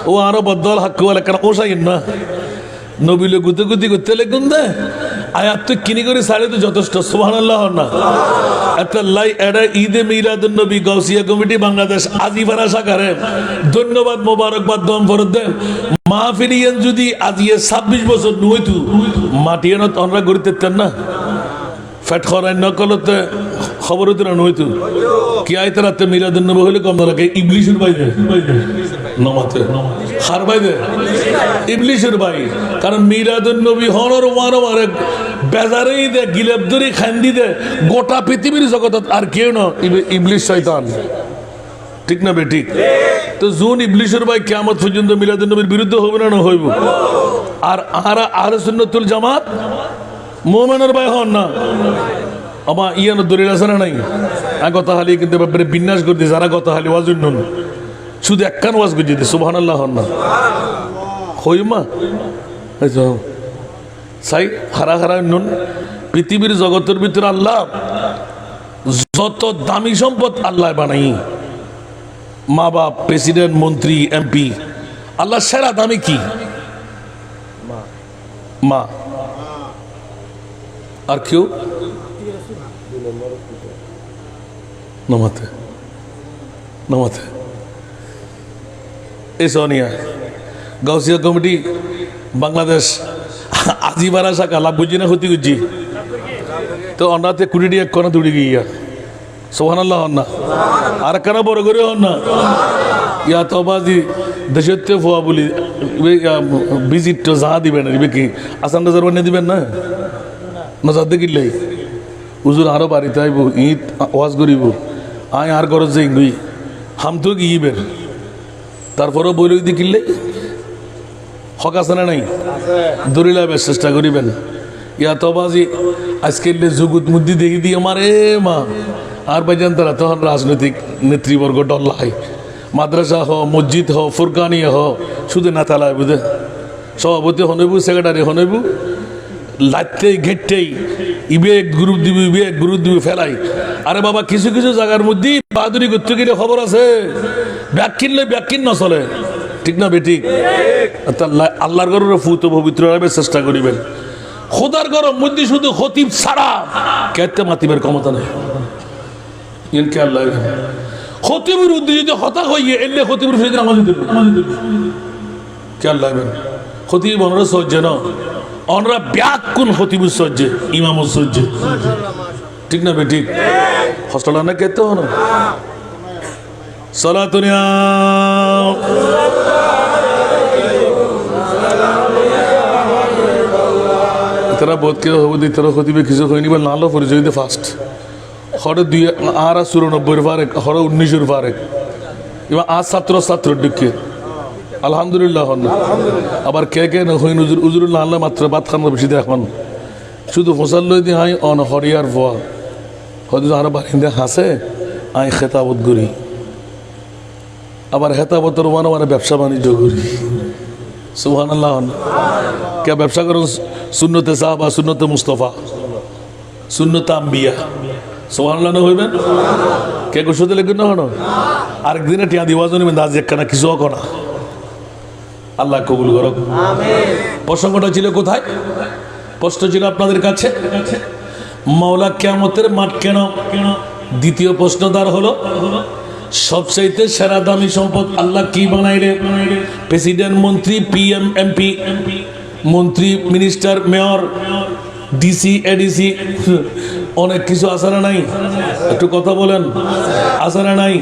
ও আরো বদল হাক্কুয়ালা কেন ওসাইন না নবীলে গুতে গুতি করতে লেগুন দে আয়াত তো কিনি করে সাড়ে তো যথেষ্ট সুবহানাল্লাহ না একটা লাই এডা ঈদে মিলাদুন নবী গাউসিয়া কমিটি বাংলাদেশ আজিবারা শাখারে ধন্যবাদ মোবারকবাদ দম ফরত দেন মাহফিলিয়ান যদি আজিয়ে 26 বছর নইতু মাটিয়ানত আমরা গড়িতেন না ফ্যাট খরাই নকলতে খবর হইতো না নইতু কি আইতে রাতে মিলাদুন নবী হইলে কম না লাগে ইবলিশের বাইরে নমাতে হার বাইরে ইবলিশের ভাই কারণ মিলাদুন নবী হনর ওয়ার বেজারেই দে গিলেবদরি খান্দি দে গোটা পৃথিবীর জগত আর কেউ না ইবলিশ শয়তান ঠিক না বেঠিক তো জুন ইবলিশের ভাই কিয়ামত পর্যন্ত মিলাদুন নবীর বিরুদ্ধে হবে না হইব আর আহলে সুন্নাতুল জামাত মুমিনের ভাই হন না আমা ইয়ানো দলিল আছে না নাই কথা হালি কিন্তু ব্যাপারে বিন্যাস করে দিয়ে যারা কথা হালি ওয়াজ নুন শুধু একখান ওয়াজ করে দিতে সুবহানাল্লাহ হন না হইমা সাই হারা হারা নুন পৃথিবীর জগতের ভিতরে আল্লাহ যত দামি সম্পদ আল্লাহ বানাই মা বাপ প্রেসিডেন্ট মন্ত্রী এমপি আল্লাহ সেরা দামি কি মা আর কেউ নমাতে নমাতে এই সোনিয়া গাউসিয়া কমিটি বাংলাদেশ আজিবারা শাখা লাভ বুঝি না ক্ষতি করছি তো অন্যতে কুড়ি এক কোনা দৌড়ে গিয়া সুবহানাল্লাহ হন না আর কেন বড় করে হন না ইয়া তো বাজি দেশতে ফোয়া বলি ভিজিট তো যা দিবেন কি আসান রাজার বানিয়ে দিবেন না নজর দেখিলেই হুজুর আরো বাড়িতে আইব ঈদ ওয়াজ করিব আয় আর গরজ যাই গুই হাম তো গিয়েবেন তারপরেও বই দেখিলে হক আছে না নাই দরিলাবের চেষ্টা করিবেন ইয়া তো বাজি আজকে জুগুত মুদ্দি দেখি দিয়ে আমার মা আর ভাইজান তারা তখন রাজনৈতিক নেতৃবর্গ ডল্লাই মাদ্রাসা হ মসজিদ হ ফুরকানিয়া হ শুধু না তালায় বুঝে সভাপতি হনবু সেক্রেটারি হনবু লাইতেই ঘেটতেই ইবে গ্রুপ দিবি ফেলাই আরে বাবা কিছু কিছু জায়গার মধ্যে বাহাদুরি করতে গেলে খবর আছে ব্যাকিন না চলে ঠিক না বেঠিক আল্লাহর ঘরের ফুত পবিত্র চেষ্টা করিবেন খোদার ঘরের মধ্যে শুধু খতিব ছাড়া কেতে মাতিবের ক্ষমতা নেই আল্লাহ খতিবের উদ্দেশ্যে যদি হতাশ হইয়ে এলে খতিবের ফিরে আমাদের খেয়াল রাখবেন খতিব অনরা সহ্যে না অনরা ব্যাকুন খতিবুর সহ্যে ইমামুর সহ্যে ঠিক না বেঠিক হসলা না কেতে হন সালাতুনিয়া তারা বোধ কে হবো দি তারা খতিবে কিছু হয়নি বা নালো পরিচয় দিতে ফার্স্ট হরে 294 ফারেক হরে 19 ফারেক এবার আজ ছাত্র ঢুকে আলহামদুলিল্লাহ হন আবার কে কে হইন উজুরুল্লাহ আল্লাহ মাত্র বাদ খান বেশি দেখুন শুধু হোসাল্লই দিয়ে হাই অন হরিয়ার ভুয়া হয়তো আর বারিন্দে হাসে আই খেতাবত করি আবার হেতাবতর মানে মানে ব্যবসা বাণিজ্য করি সুবহানাল্লাহ হন কে ব্যবসা করুন সুন্নতে সাহাবা সুন্নতে মুস্তফা সুন্নতে আম্বিয়া সুবহানাল্লাহ না হইবেন কে গোসতে লেগুন না হন আরেকদিনে টিয়া দিওয়াজ নিবেন দাজ একখানা কিছু হোক না আল্লাহ কবুল করুক প্রসঙ্গটা ছিল কোথায় প্রশ্ন ছিল আপনাদের কাছে মাওলা কিয়ামতের মাঠ কেন দ্বিতীয় প্রশ্নদার হলো সবচাইতে সেরা দামি সম্পদ আল্লাহ কি বানাইলে প্রেসিডেন্ট মন্ত্রী পিএম এমপি মন্ত্রী মিনিস্টার মেয়র ডিসি এডিসি অনেক কিছু আসারা নাই একটু কথা বলেন আসারা নাই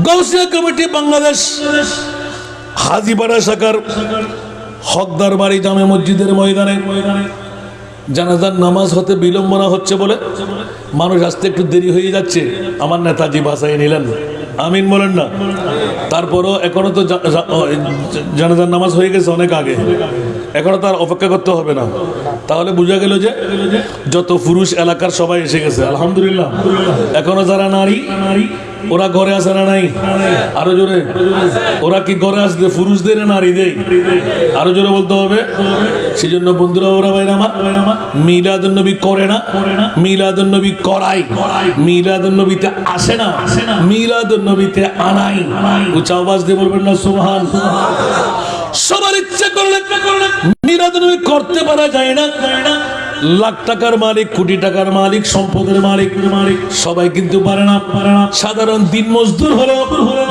গৌসিয়া কমিটি বাংলাদেশ হাজিপাড়া শাখার হকদার বাড়ি জামে মসজিদের ময়দানে জানাজার নামাজ হতে বিলম্বনা হচ্ছে বলে মানুষ আসতে একটু দেরি হয়ে যাচ্ছে আমার নেতাজি বাসায় নিলেন আমিন বলেন না তারপরও এখনো তো জানাজার নামাজ হয়ে গেছে অনেক আগে এখনো তার অপেক্ষা করতে হবে না তাহলে বোঝা গেল যে যত পুরুষ এলাকার সবাই এসে গেছে আলহামদুলিল্লাহ এখনো যারা নারী ওরা ঘরে আসে না নাই আরো জোরে ওরা কি ঘরে আসবে পুরুষদের নারীদের আরো জোরে বলতে হবে সেই জন্য বন্ধুরা ওরা ভাই আমার মিলাদুন নবী করে না মিলাদুন নবী করাই মিলাদুন নবীতে আসে না মিলাদুন নবীতে আনাই উচ্চ আওয়াজ দিয়ে বলবেন না সুবহান সবার ইচ্ছা করলে মিলাদুন নবী করতে পারা যায় না লাখ টাকার মালিক কোটি টাকার মালিক সম্পদের মালিক সবাই কিন্তু পারে না সাধারণ দিন মজদুর হলেও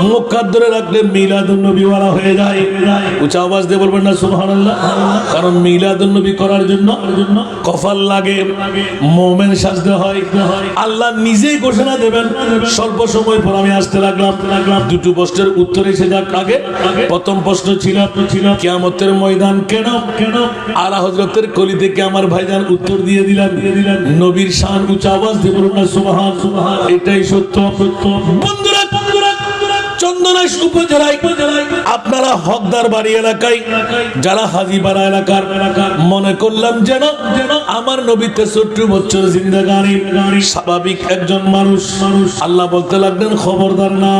মুখ কাত ধরে রাখলে মিলাদুন নবী ওয়ালা হয়ে যায় উচ্চ আওয়াজ দিয়ে বলবেন না সুবহানাল্লাহ কারণ মিলাদুন নবী করার জন্য কফাল লাগে মুমিন সাজতে হয় আল্লাহ নিজেই ঘোষণা দেবেন স্বল্প সময় পর আমি আসতে লাগলাম দুটো প্রশ্নের উত্তর এসে যাক আগে প্রথম প্রশ্ন ছিল কিয়ামতের ময়দান কেন আলা হযরতের কলি থেকে আমার ভাইজান উত্তর দিয়ে দিলেন নবীর শান উচ্চ আওয়াজ দিয়ে বলুন না সুবহান এটাই সত্য বন্ধুরা চন্দনাইশ উপজেলায় আপনারা হকদার বাড়ি এলাকায় যারা হাজিপাড়া এলাকার মনে করলাম যেন আমার নবী 63 বছর জিন্দেগানি স্বাভাবিক একজন মানুষ আল্লাহ বলতে লাগলেন খবরদার না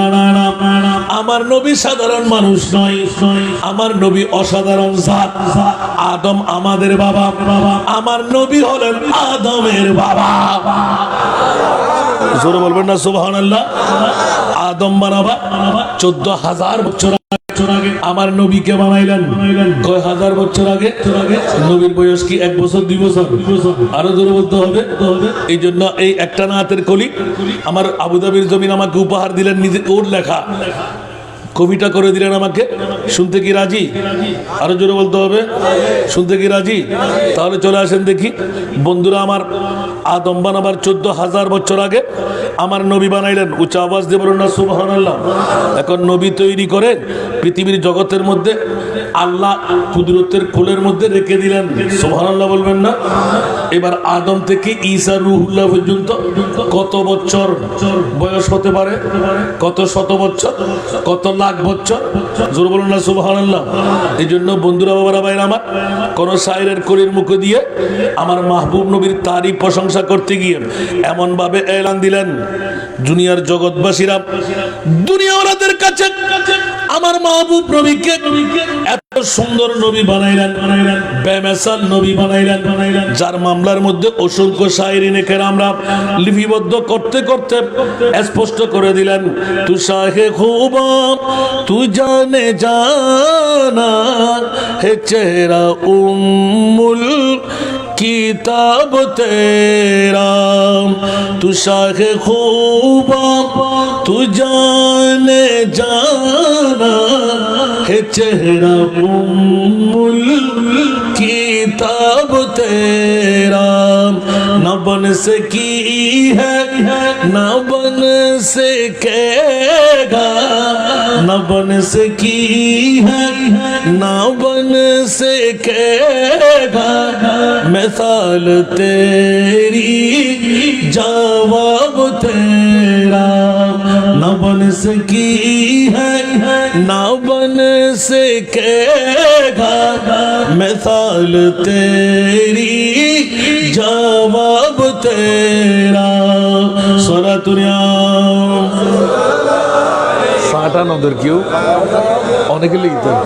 আমার নবী সাধারণ মানুষ নয় আমার নবী অসাধারণ জাত আদম আমাদের বাবা আমার নবী হলেন আদমের বাবা জোরে বলবেন না সুবহানাল্লাহ আদম বানাবা 14,000 বছর আগে আমার নবীকে বানাইলেন কয় হাজার বছর আগে নবীর বয়স কি 1 বছর 2 বছর আরো জোরে বলতে হবে এই জন্য এই একটা না হাতের কলি আমার আবুধাবির জমিন আমাকে উপহার দিলেন নিজে ওর লেখা কবিতা করে দিলেন আমাকে শুনতে কি রাজি আরো জোরে বলতে হবে শুনতে কি রাজি তাহলে চলে আসেন দেখি বন্ধুরা আমার আদম বানাবার 14,000 বছর আগে আমার নবী বানাইলেন উচ্চ আওয়াজ দিয়ে বলুন না সুবহানাল্লাহ এখন নবী তৈরি করে পৃথিবীর জগতের মধ্যে আল্লাহ কুদরতের কোলের মধ্যে রেখে দিলেন সুবহানাল্লাহ বলবেন না এবার আদম থেকে ঈসা রুহুল্লাহ পর্যন্ত কত বছর বয়স হতে পারে কত শত বছর কত লাখ বছর জোরে বলুন না সুবহানাল্লাহ এই জন্য বন্ধুরা বাবারা ভাইরা আমার কোন শায়েরের কলির মুখে দিয়ে আমার মাহবুব নবীর তারিফ প্রশংসা করতে গিয়ে এমন ভাবে এলান দিলেন দুনিয়ার জগৎবাসীরা দুনিয়াওয়ালাদের কাছে আমার মাহবুব নবীকে এত সুন্দর নবী বানাইলেন বেমেসাল নবী বানাইলেন যার মামলার মধ্যে অসংখ্য শায়েরি নেকেরামরা লিপিবদ্ধ করতে করতে স্পষ্ট করে দিলেন তু শাহে খুব তু জানে জানা হে চেহারা উম্মুল किताब तेरा तू शाख खूबा तू जाने जाना है चेहरा उम्मुल किताब तेरा न बन सकी है न बन सकेगा न बन सकी है न बन सकेगा मिसाल तेरी जवाब तेरा न बन सकी है न बन सकेगा मिसाल तेरी जवाब तेरा सोरा दुनिया সাটা নদের কেউ অনেকে লিখতেন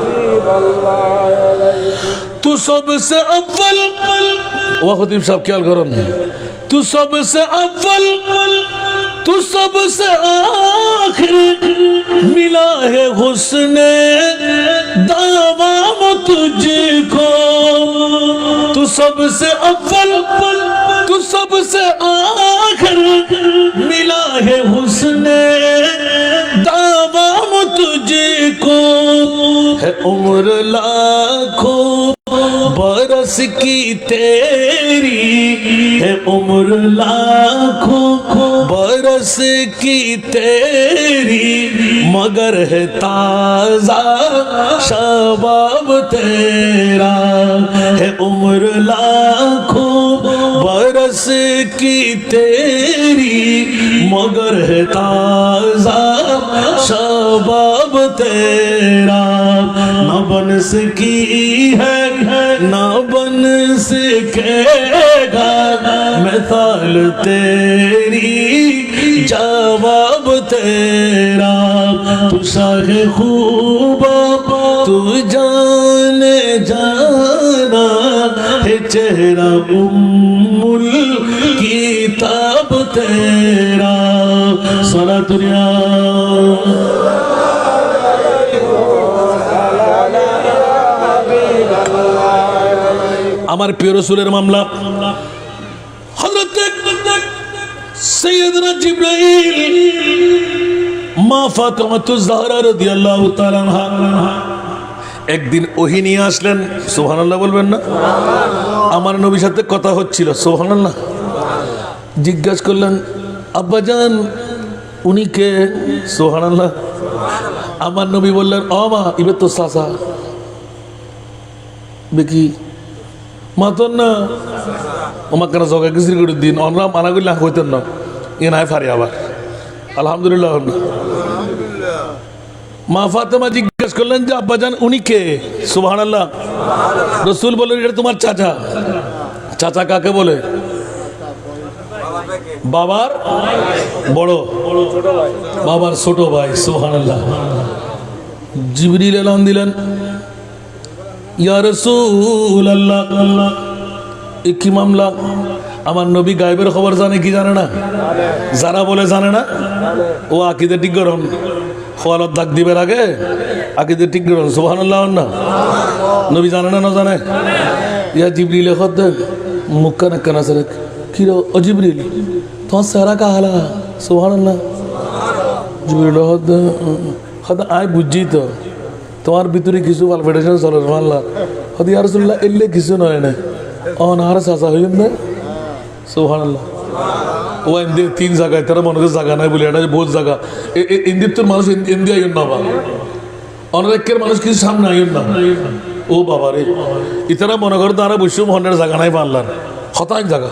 तू सबसे अव्वल ও খতিব সাহেব খেয়াল করেন तू सबसे अव्वल तू सबसे आखिर मिला है हुस्ने दावा तुझको तू सबसे अव्वल तू सबसे आखिर मिला है हुस्ने दावा तुझको है उम्र लाखों बरस की तेरी है उम्र लाखों बरस की तेरी मगर है ताजा शबाब तेरा है उम्र लाखों बरस की तेरी मगर है ताजा शबाब तेरा न बन सकी है न बन सकेगा मिसाल तेरी जवाब तेरा तू शाहे खूबा तू जाने जाना है चेहरा उम्मुल किताब तेरा सारा दुनिया আমার প্রিয় রাসূলের মামলা হযরত সৈয়দনা জিবরাইল মা ফাতিমাতুজ জাহরা রাদিয়াল্লাহু তাআলা আনহা একদিন ওহী নিয়ে আসলেন সুবহানাল্লাহ বলবেন না আমার নবীর সাথে কথা হচ্ছিল সুবহানাল্লাহ জিজ্ঞাসা করলেন আব্বাজান উনি কে সুবহানাল্লাহ আমার নবী বললেন ও মা ইবে তো চাচা বেকি মাতন না আমার কেন জগা কিসির করে দিন অনরা মানা করলে হইতেন না এ নাই ফারি আবার আলহামদুলিল্লাহ মা ফাতেমা জিজ্ঞেস করলেন যে আব্বাজান উনি কে সুবহানাল্লাহ রাসূল বললেন এটা তোমার চাচা চাচা কাকে বলে বাবার বড় বাবার ছোট ভাই সুবহানাল্লাহ জিবরিল এলান দিলেন ইয়া রাসূলুল্লাহ এ কি মামলা আমার নবী গায়েবের খবর জানে কি জানে না যারা বলে জানে না ও আকীদা ঠিক করুন খোয়ালত দাগ দিবের আগে আকীদা ঠিক করুন সুবহানাল্লাহ না নবী জানে না না জানে ইয়া জিবরিল খদ মুক্কা না কানা সরে কি রে ও জিবরিল তোমার সারা কা হালা সুবহানাল্লাহ জিবরিল খদ আয় বুঝি তো তোমার ভিতরে কিছু পালপিটেশন চলে সুবহানাল্লাহ খদ ইয়া রাসূলুল্লাহ এলে কিছু নয় না অনার চাচা হইন না সুবহানাল্লাহ ও ইন্দি তিন জায়গায় তারা মনে করে জায়গা নাই বলে এটা বহুত জায়গা ইন্দির তোর মানুষ ইন্দিয়া আইন না বা অনেকের মানুষ কিছু সামনে আইন না ও বাবা রে ইতারা মনে করে তারা বসে মনের জায়গা নাই পারলার হতাশ জায়গা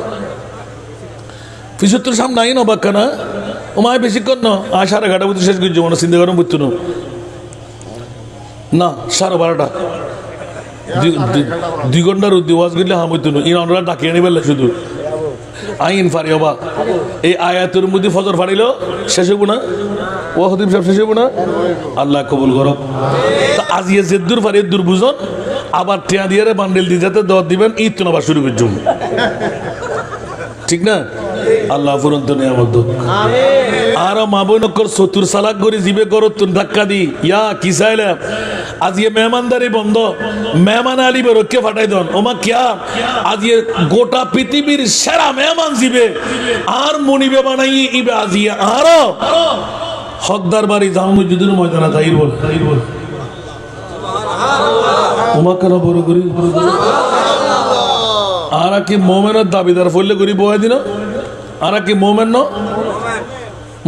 পিছুত্তর সামনে আইন অবাক না ও মায় বেশিক্ষণ না আর 11:30 বুঝতে শেষ করছি মনে চিন্তা করেন বুঝতো না 12:30 2 ঘন্টার ওয়াজ করলে হাম হইতো না ইনারা ডাকিয়ে নিবে শুধু আইন ফারি হবা এই আয়াতের মধ্যে ফজর ফাড়িল শেষ হইব না ও খতিব সাহেব শেষ হইব না আল্লাহ কবুল করো তা আজ ইয়ে জেদ্দুর ফারি দূর বুঝন আবার টিয়া দিয়ে বান্ডেল দিয়ে যাতে দর দিবেন ঈদ তো আবার শুরু করছুন ঠিক না আল্লাহ ফুরন্ত নিয়ামত আর মাবনকর চতুর সালাক করে জিবে করো তুন ধাক্কা দি ইয়া কি চাইলে আজ ইয়ে মেহমানদারি বন্ধ মেহমান আলী বেরোকে ফাটাই দন ওমা কিয়া আজ ইয়ে গোটা পৃথিবীর সেরা মেহমান জিবে আর মনিবে বানাই ইবে আজ ইয়ে আরো হকদার বাড়ি জামা মসজিদের ময়দানে যাই বল ওমা কেন বড় করি আর কি মোমেনের দাবিদার ফলে করি বয় দিন আর কি মোমেন ন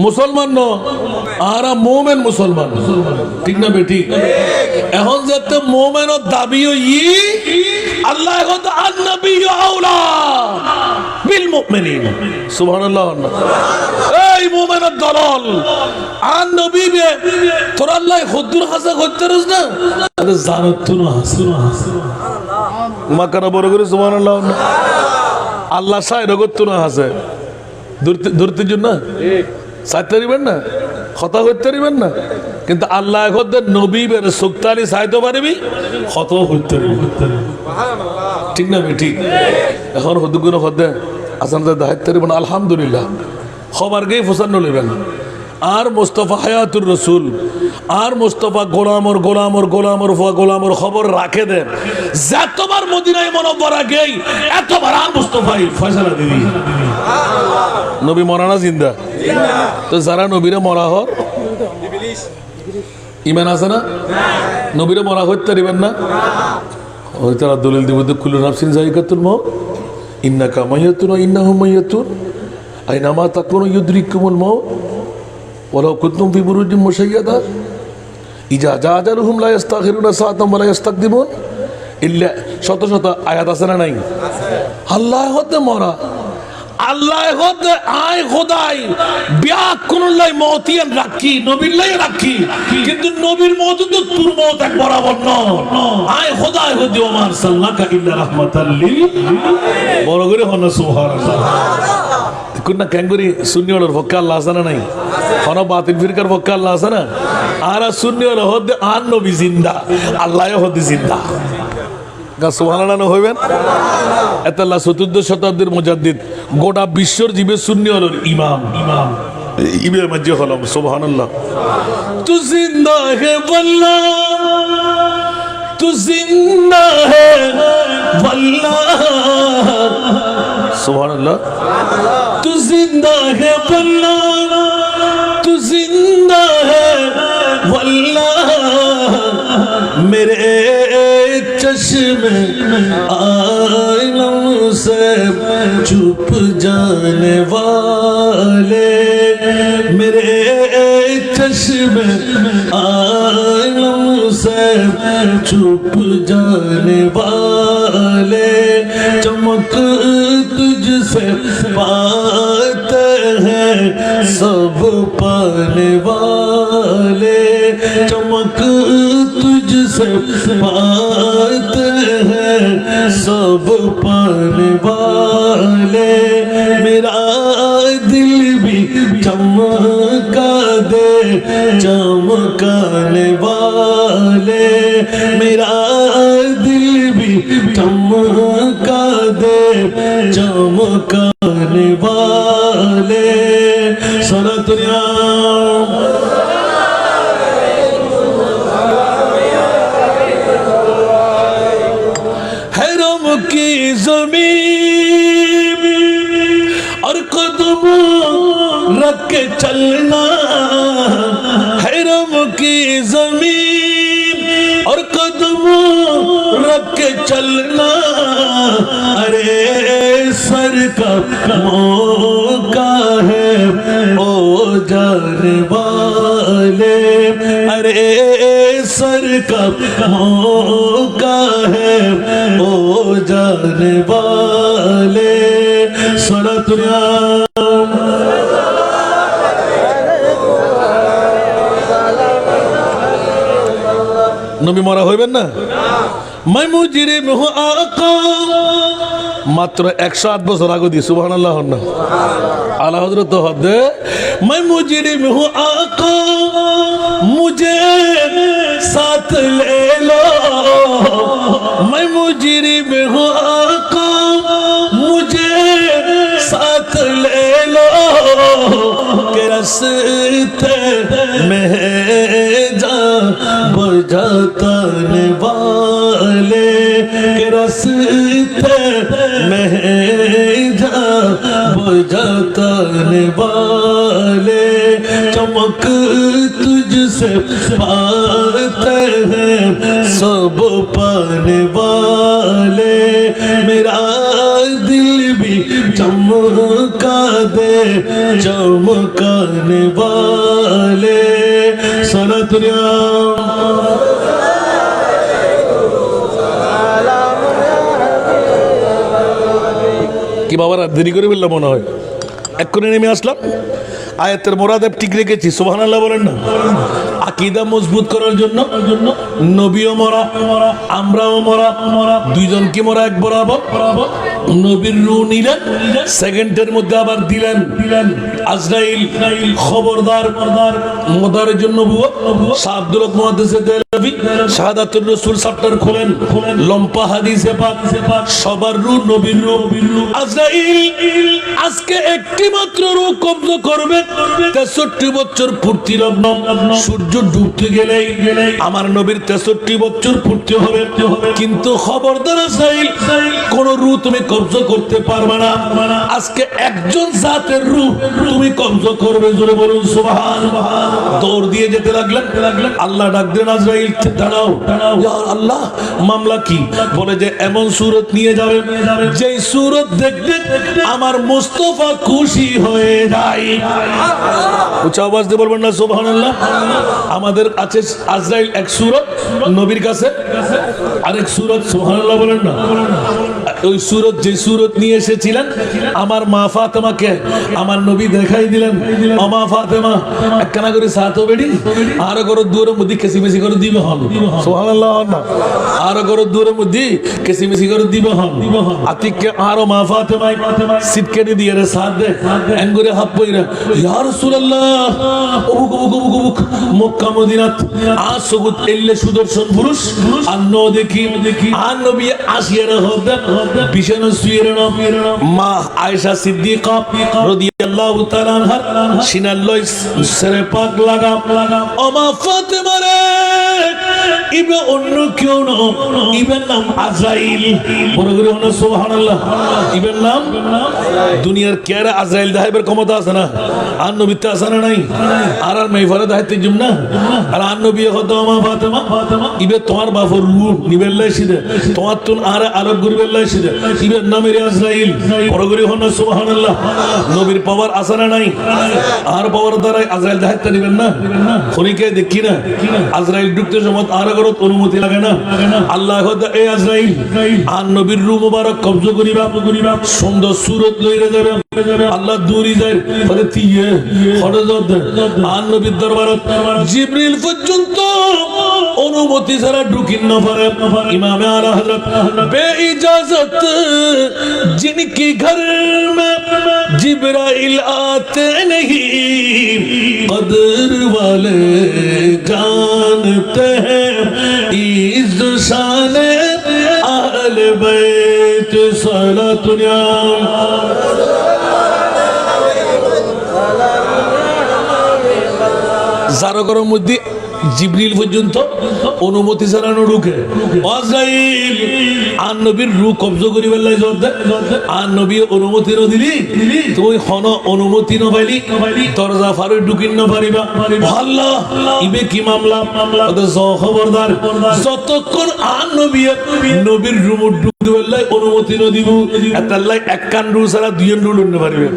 মুসলমান ন আর মোমেন মুসলমান ঠিক না বেটি এখন যাতে মোমেনের দাবি ই আল্লাহ এখন আন-নবী আওলা বিল মুমিনিন সুবহানাল্লাহ এই মোমেনের দলাল আন-নবী বে তোর আল্লাহ খুদুর হাসা করতে রস না আরে জানত তো না হাসু মাকানা বড় করে সুবহানাল্লাহ আল্লাহ সাইড করতে না হাসে ধরতে জন্য সাইতে পারিবেন না কথা করতে পারিবেন না কিন্তু আল্লাহ এখন নবী বের সুক্তালি সাইতে পারবি কত করতে ঠিক না ঠিক এখন হদুগুলো হদে আসান দায়িত্ব পারিবেন আলহামদুলিল্লাহ খবর গেই ফসান্ন নেবেন আর মুস্তফা হায়াতুর রসুল আর মুস্তফা গোলামর গোলামর গোলামর গোলামর খবর রাখে দেন যতবার মদিনায় মুনাওয়ারা গই এতবার আর মুস্তফাই ফয়সালা দিবি নবী মরানা জিন্দা তো যারা নবীরে মরা হর ইমান আছে না নবীরে মরা হইতে পারিবেন না ওই তারা দলিল দিব কুল্লু নাফসিন যায়িকাতুল মউত ইন্নাকা মাইয়াতুন ওয়া ইন্নাহুম মাইয়াতুন আইনামা তাকুনু ইউদরিকুমুল মউত ওয়ালাউ কুনতুম ফি বুরুজিন মুশাইয়াদা ইজা জা আজালুহুম লা ইস্তাখিরুনা সাআতাম ওয়া লা ইস্তাকদিমুন ইল্লা শত শত আয়াত আছে না নাই আল্লাহ হতে মরা আল্লাহ হতে আয় খোদাই বিয়া কোনলাই মওতিয়ান রাখি নবীর লাই রাখি কিন্তু নবীর মওত তো তোর মওত এক বরাবর ন আয় খোদাই হতে ওমার সাল্লাকা ইল্লা রাহমাতাল লিল বড় করে হন সুবহানাল্লাহ কুন্না ক্যাঙ্গুরি সুন্নি ওর পক্ষে আল্লাহ আছে না নাই হন বাতিল ফিরকার পক্ষে আল্লাহ আছে না আর সুন্নি ওর হতে আর নবী জিন্দা আল্লাহ হতে জিন্দা সুবহানাল্লাহ হইবেন এতাল্লাহ চতুর্দশ শতাব্দীর মুজাদ্দিদ গোটা বিশ্বর জীবে সুন্নি হল ইমাম ইবে মজ্জে হলাম সুবহানাল্লাহ তু জিন্দা হে ওয়াল্লাহ তু জিন্দা হে ওয়াল্লাহ সুবহানাল্লাহ তু জিন্দা হে ওয়াল্লাহ তু জিন্দা হে ওয়াল্লাহ मेरे चश्मे आईनों से छुप जाने वाले मेरे चश्मे आईनों से छुप जाने वाले चमक तुझसे पाते हैं सब पाने वाले चमक तुझसे पाते हैं सब पाने वाले मेरा दिल भी चमका दे चमकाने वाले मेरा दिल भी चमका दे चमकाने वाले सारा दुनिया की ज़मीन और कदमों रख के चलना हरम की ज़मीन और कदमों रख के चलना अरे सर का मौका है ओ जाने वाले अरे सर का मौका है ओ जाने वाले सारा दुनिया নবী মরা হইবেন না मैं मुजरिम हूँ आका मात्र 108 বছর আগে দি সুবহানাল্লাহ না আলা হযরত হদে मैं मुजरिम हूँ आका मुझे साथ ले लो मैं मुजरिम हूँ आका मुझे साथ ले रस्ते में जा बुझाने वाले के रस्ते में जा बुझाने वाले चमक तुझसे पाते हैं सब पाने वाले मेरा दिल भी चमका दे चमकाने वाले सारा दुनिया কি বাবার দেরি করে ফেললাম মনে হয় এক্ষুনি নেমে আসলাম আয়াতের মোরাদেব ঠিক রেখেছি সুবহানাল্লাহ বলেন না আকীদা মজবুত করার জন্য নবীও মরা আমরাও মরা দুইজন কি মরা এক বরাবর নবীর রূহ নিলেন সেকেন্ডের মধ্যে আবার দিলেন আজরাইল খবরদার মোদারের জন্য শাহ আব্দুল হক মুহাদ্দিস দেহলভী শাহাদাতুর রাসূল চ্যাপ্টার খোলেন লম্পা হাদিসে পাক সবার রূহ নবীর রূহ আজরাইল আজকে একটি মাত্র রূহ কবজ করবে 63 বছর পূর্তি লগ্ন সূর্য ডুবতে গেলেই আমার নবীর 63 বছর পূর্তি হবে কিন্তু খবরদার আজরাইল কোন রূহ তুমি কবজ করতে পারবে না আজকে একজন জাতের রূহ তুমি কবজ করবে জোরে বলুন সুবহানাল্লাহ দৌড় দিয়ে যেতে লাগলেন আল্লাহ ডাক দেন আজরাইল দাঁড়াও ইয়া আল্লাহ মামলা কি বলে যে এমন সূরত নিয়ে যাবে যেই সূরত দেখতে আমার মুস্তাফা খুশি হয়ে যায় উচ্চ আওয়াজ দিয়ে বলবেন না সুবহানাল্লাহ আমাদের আছে আজরাইল এক সূরত নবীর কাছে আরেক সূরত সুবহানাল্লাহ বলেন না ওই সূরত যে সূরত নিয়ে এসেছিলেন আমার মা ফাতেমাকে আমার নবী দেখাই দিলেন ও মা ফাতেমা একখানা করে সাথও বেড়ি আর করো দূরের মধ্যে কেসিমেসি করে দিবে হন সুবহানাল্লাহ না আর করো দূরের মধ্যে কেসিমেসি করে দিবে হন আতিককে আরো মা ফাতেমা সিটকে দিয়ে রে সাথ দে এঙ্গুরে হাত পইরা ইয়া রাসূলুল্লাহ অবুক অবুক অবুক মক্কা মদিনাত আজ সগুত এলে সুদর্শন পুরুষ আন্ন দেখি আর নবী আসিয়ার হবে বিছানা শুয়ে মা আয়েশা সিদ্দিকা রাদিয়াল্লাহু তাআলা আনহা সিনাল্লয় সরে পাক লাগা ও মা ফাতেমা রে ইবে অন্য কেউ না ইবের নাম আজরাইল বড় করে হলো সুবহানাল্লাহ ইবের নাম দুনিয়ার কেরা আজরাইল দাহিবের ক্ষমতা আছে না আর নবীতে আছে না নাই আর মেহফারে দাহিতে জুম না আর নবী হতো মা ফাতেমা ইবে তোমার বাপর রূহ নিবেল্লাই সিদে তোমার তুন আর আরব গুরবেল্লাই সিদে ইবের নাম আজরাইল বড় করে হলো সুবহানাল্লাহ নবীর পাওয়ার আছে না নাই আর পাওয়ার দ্বারা আজরাইল দাহিতে নিবেন না খনিকে দেখি না আজরাইল ঢুকতে সময় আর করত অনুমতি লাগে না আল্লাহ হদা এ আজরাইল আর নবীর রূহ মুবারক কবজ করিবা সুন্দর সূরত লইরে যাবে আল্লাহ দূরি যায় বলে তিয়ে হঠাৎ আর নবীর দরবারত জিবরিল পর্যন্ত অনুমতি ছাড়া ঢুকিন না পারে ইমামে আলা হযরত বে ইজাজত जिनके घर में जिब्राइल आते नहीं कदर वाले जानते हैं इस शान अहले बैत सलातुनिया জারগরের মধ্যে জিবরিল পর্যন্ত অনুমতি ছাড়া ঢুকে আজরাইল আর নবীর রূহ কবজ করিবার লাই জোর দে আর নবী অনুমতি ন দিলি তুই হন অনুমতি ন পাইলি দরজা ফারে ঢুকিন ন পারিবা আল্লাহ ইবে কি মামলা ওদের খবরদার যতক্ষণ আর নবীর রূহ ঢুকিবার লাই অনুমতি ন দিব এটার লাই এক কান রূহ ছাড়া দুই রূহ ন পারিবে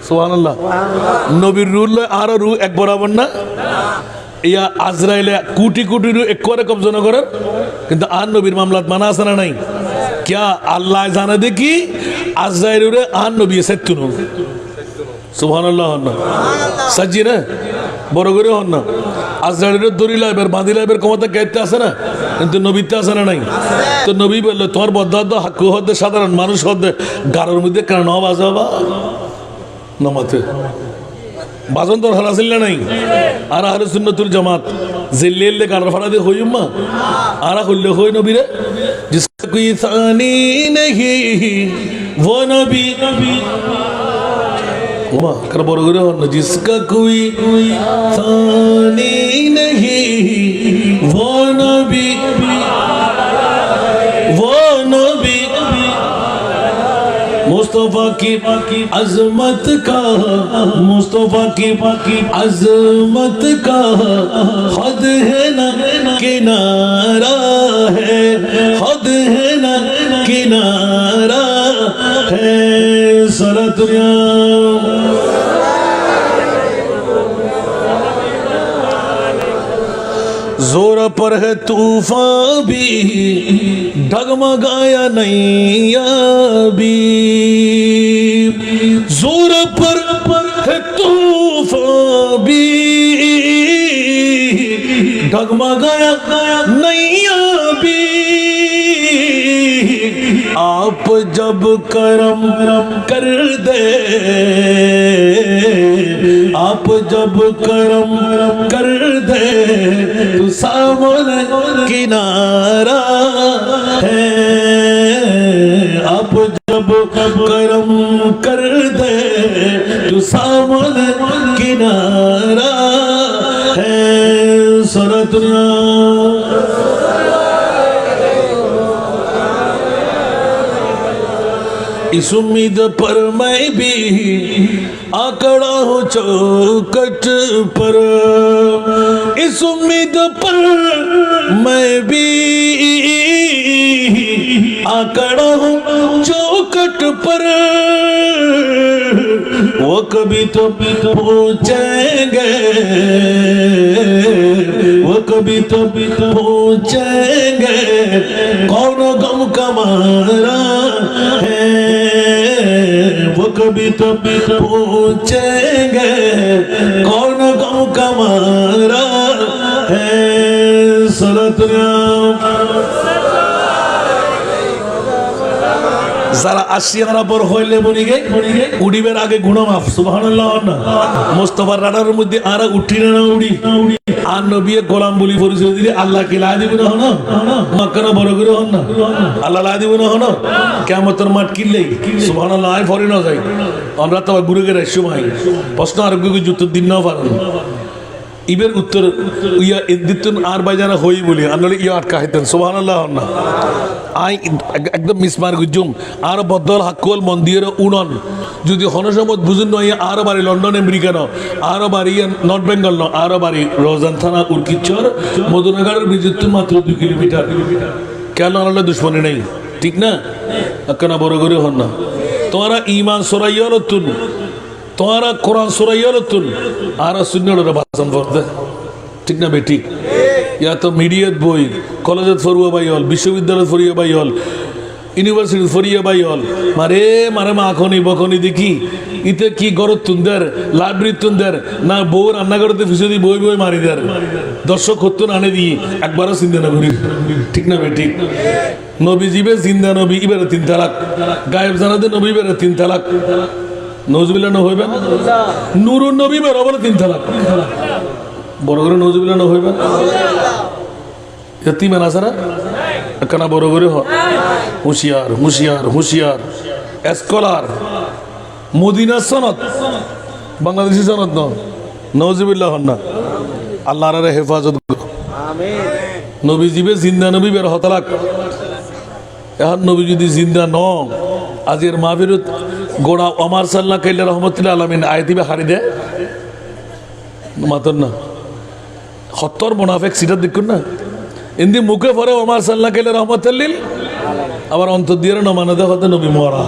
সুবহানাল্লাহ নবীর রূহ আর রূহ এক বরাবর না ইয়া আজরাইলে কোটি কোটি রূহ এক করে কবজ না করেন কিন্তু আর নবীর মামলাত মানা আছে না নাই क्या আল্লাহ জানে দেখি আজরাইলে আর নবী সত্যুন সুবহানাল্লাহ না সাজি না বড় করে হন না আজরাইলের দড়ি লাইবের বাঁধি লাইবের ক্ষমতা গাইতে আছে না কিন্তু নবীতে আছে না নাই তো নবী বললো তোমার বদ্দাদ হাক্কু হতে সাধারণ মানুষ হতে গাড়োর মধ্যে কেন আওয়াজ হবা নমাতে বাজন তোর হালাসিল না নাই আর আহলে সুন্নাতুল জামাত জিল্লেলে গাড় ফাড়া দিয়ে হইম মা আরা কইলে হই নবীরে जिसका कोई सानी नहीं वो नबी ওমা কার বড় করে হন জিসকা কোই থানি নেহি वो नबी मुस्तफा की अजमत का मुस्तफा की अजमत का हद है ना किनारा है हद है ना किनारा है सारा दुनिया जोर पर है तूफान भी डगमगाया नैया भी जोर पर है तूफान भी डगमगाया नैया भी आप जब करम कर दे आप जब करम कर दे तो सामने किनारा है आप जब करम कर दे तो सामने किनारा है सारा दुनिया इस उम्मीद पर मैं भी आकड़ा हूँ चौकट पर इस उम्मीद पर मैं भी आकड़ा हूँ चौकट पर वो कभी तो पहुँचेंगे वो कभी तो पहुँचेंगे कौन गम का मारा है वो कभी तो पहुँचेंगे कौन गम का मारा है যারা আসিয়ারা বড় হইলে বনিগে উড়িবের আগে গুণমাফ সুবহানাল্লাহ না মুস্তাফার রাডারের মধ্যে আর উঠি না উড়ি আর নবী গোলাম বলি পরিচয় দিলে আল্লাহ কি লা দিব না হন মক্কা বড় করে হন না আল্লাহ লা দিব না হন কিয়ামতের মাঠ কিল্লেই সুবহানাল্লাহ আই ফরি না যাই আমরা তো গুরু গের সময় প্রশ্ন আর গুগু যুদ্ধ দিন না পারেন ইবের উত্তর ইয়া দিতেন আর বাইজানা হই বলি আনলে ইয়া আটকা হইতেন সুবহানাল্লাহ না আই একদম মিসমার গুজুম আর বদল হাক্কল মন্দির উনন যদি হনসমত বুঝুন নয় আর বাড়ি লন্ডন আমেরিকা ন আর বাড়ি নর্থ বেঙ্গল ন আর বাড়ি রোজান থানা উর্কিচর মদনগরের বিদ্যুৎ মাত্র 2 কিলোমিটার কেন আনলে দুশ্মনী নেই ঠিক না কেন বড় করে হন না তোরা ঈমান সরাইয়ার তুন তোরা কোরআন সরাইয়ার তুন আর সুন্নাহর ভাষণ পড়তে ঠিক না বেটি ইয়া তো মিডিয়াত বই কলেজত ফরুয়া বাই হল বিশ্ববিদ্যালয়ত ফরিয়া বাই হল ইউনিভার্সিটি ফরিয়া বাই হল মারে মারে মাখনি বখনি দেখি ইতে কি গরত তুন্দের লাইব্রেরি তুন্দের না বউ রান্না করতে ফিসদি বই বই মারি দেয় দর্শক হতো আনে দিয়ে একবারও চিন্তা না করি ঠিক না বেটি নবী জিবে জিন্দা নবী ইবারে 3 তালাক গায়েব জানাতে নবী ইবারে 3 তালাক নজবিল্লাহ না হইবে নুরুন নবী বের বলে 3 তালাক বড় করে নজবিল্লাহ না হইবে यती में नासरा कना बरोबर हो होशियार होशियार होशियार स्कॉलर मदीना सनद बांग्लादेशी सनद न नौजुबिल्लाह हन्ना अल्लाह रे हेफाजत आमीन नबी जीबे जिंदा नबी बेर हतलाक এখন নবী যদি জিন্দা ন আজের মাহফিলত গোড়া ওমর সাল্লাল্লাহু আলাইহি রহমাতুল্লাহ আলামিন আয়াতিবে হারি দে মাতন না 70 মুনাফিক সিটা দেখুন না ইন্দি মুখে পরে ওমর সাল্লাল্লাহু আলাইহি রহমাতুল্লিল আবার অন্তর দিয়ে না মানে দেখো তো নবী মরা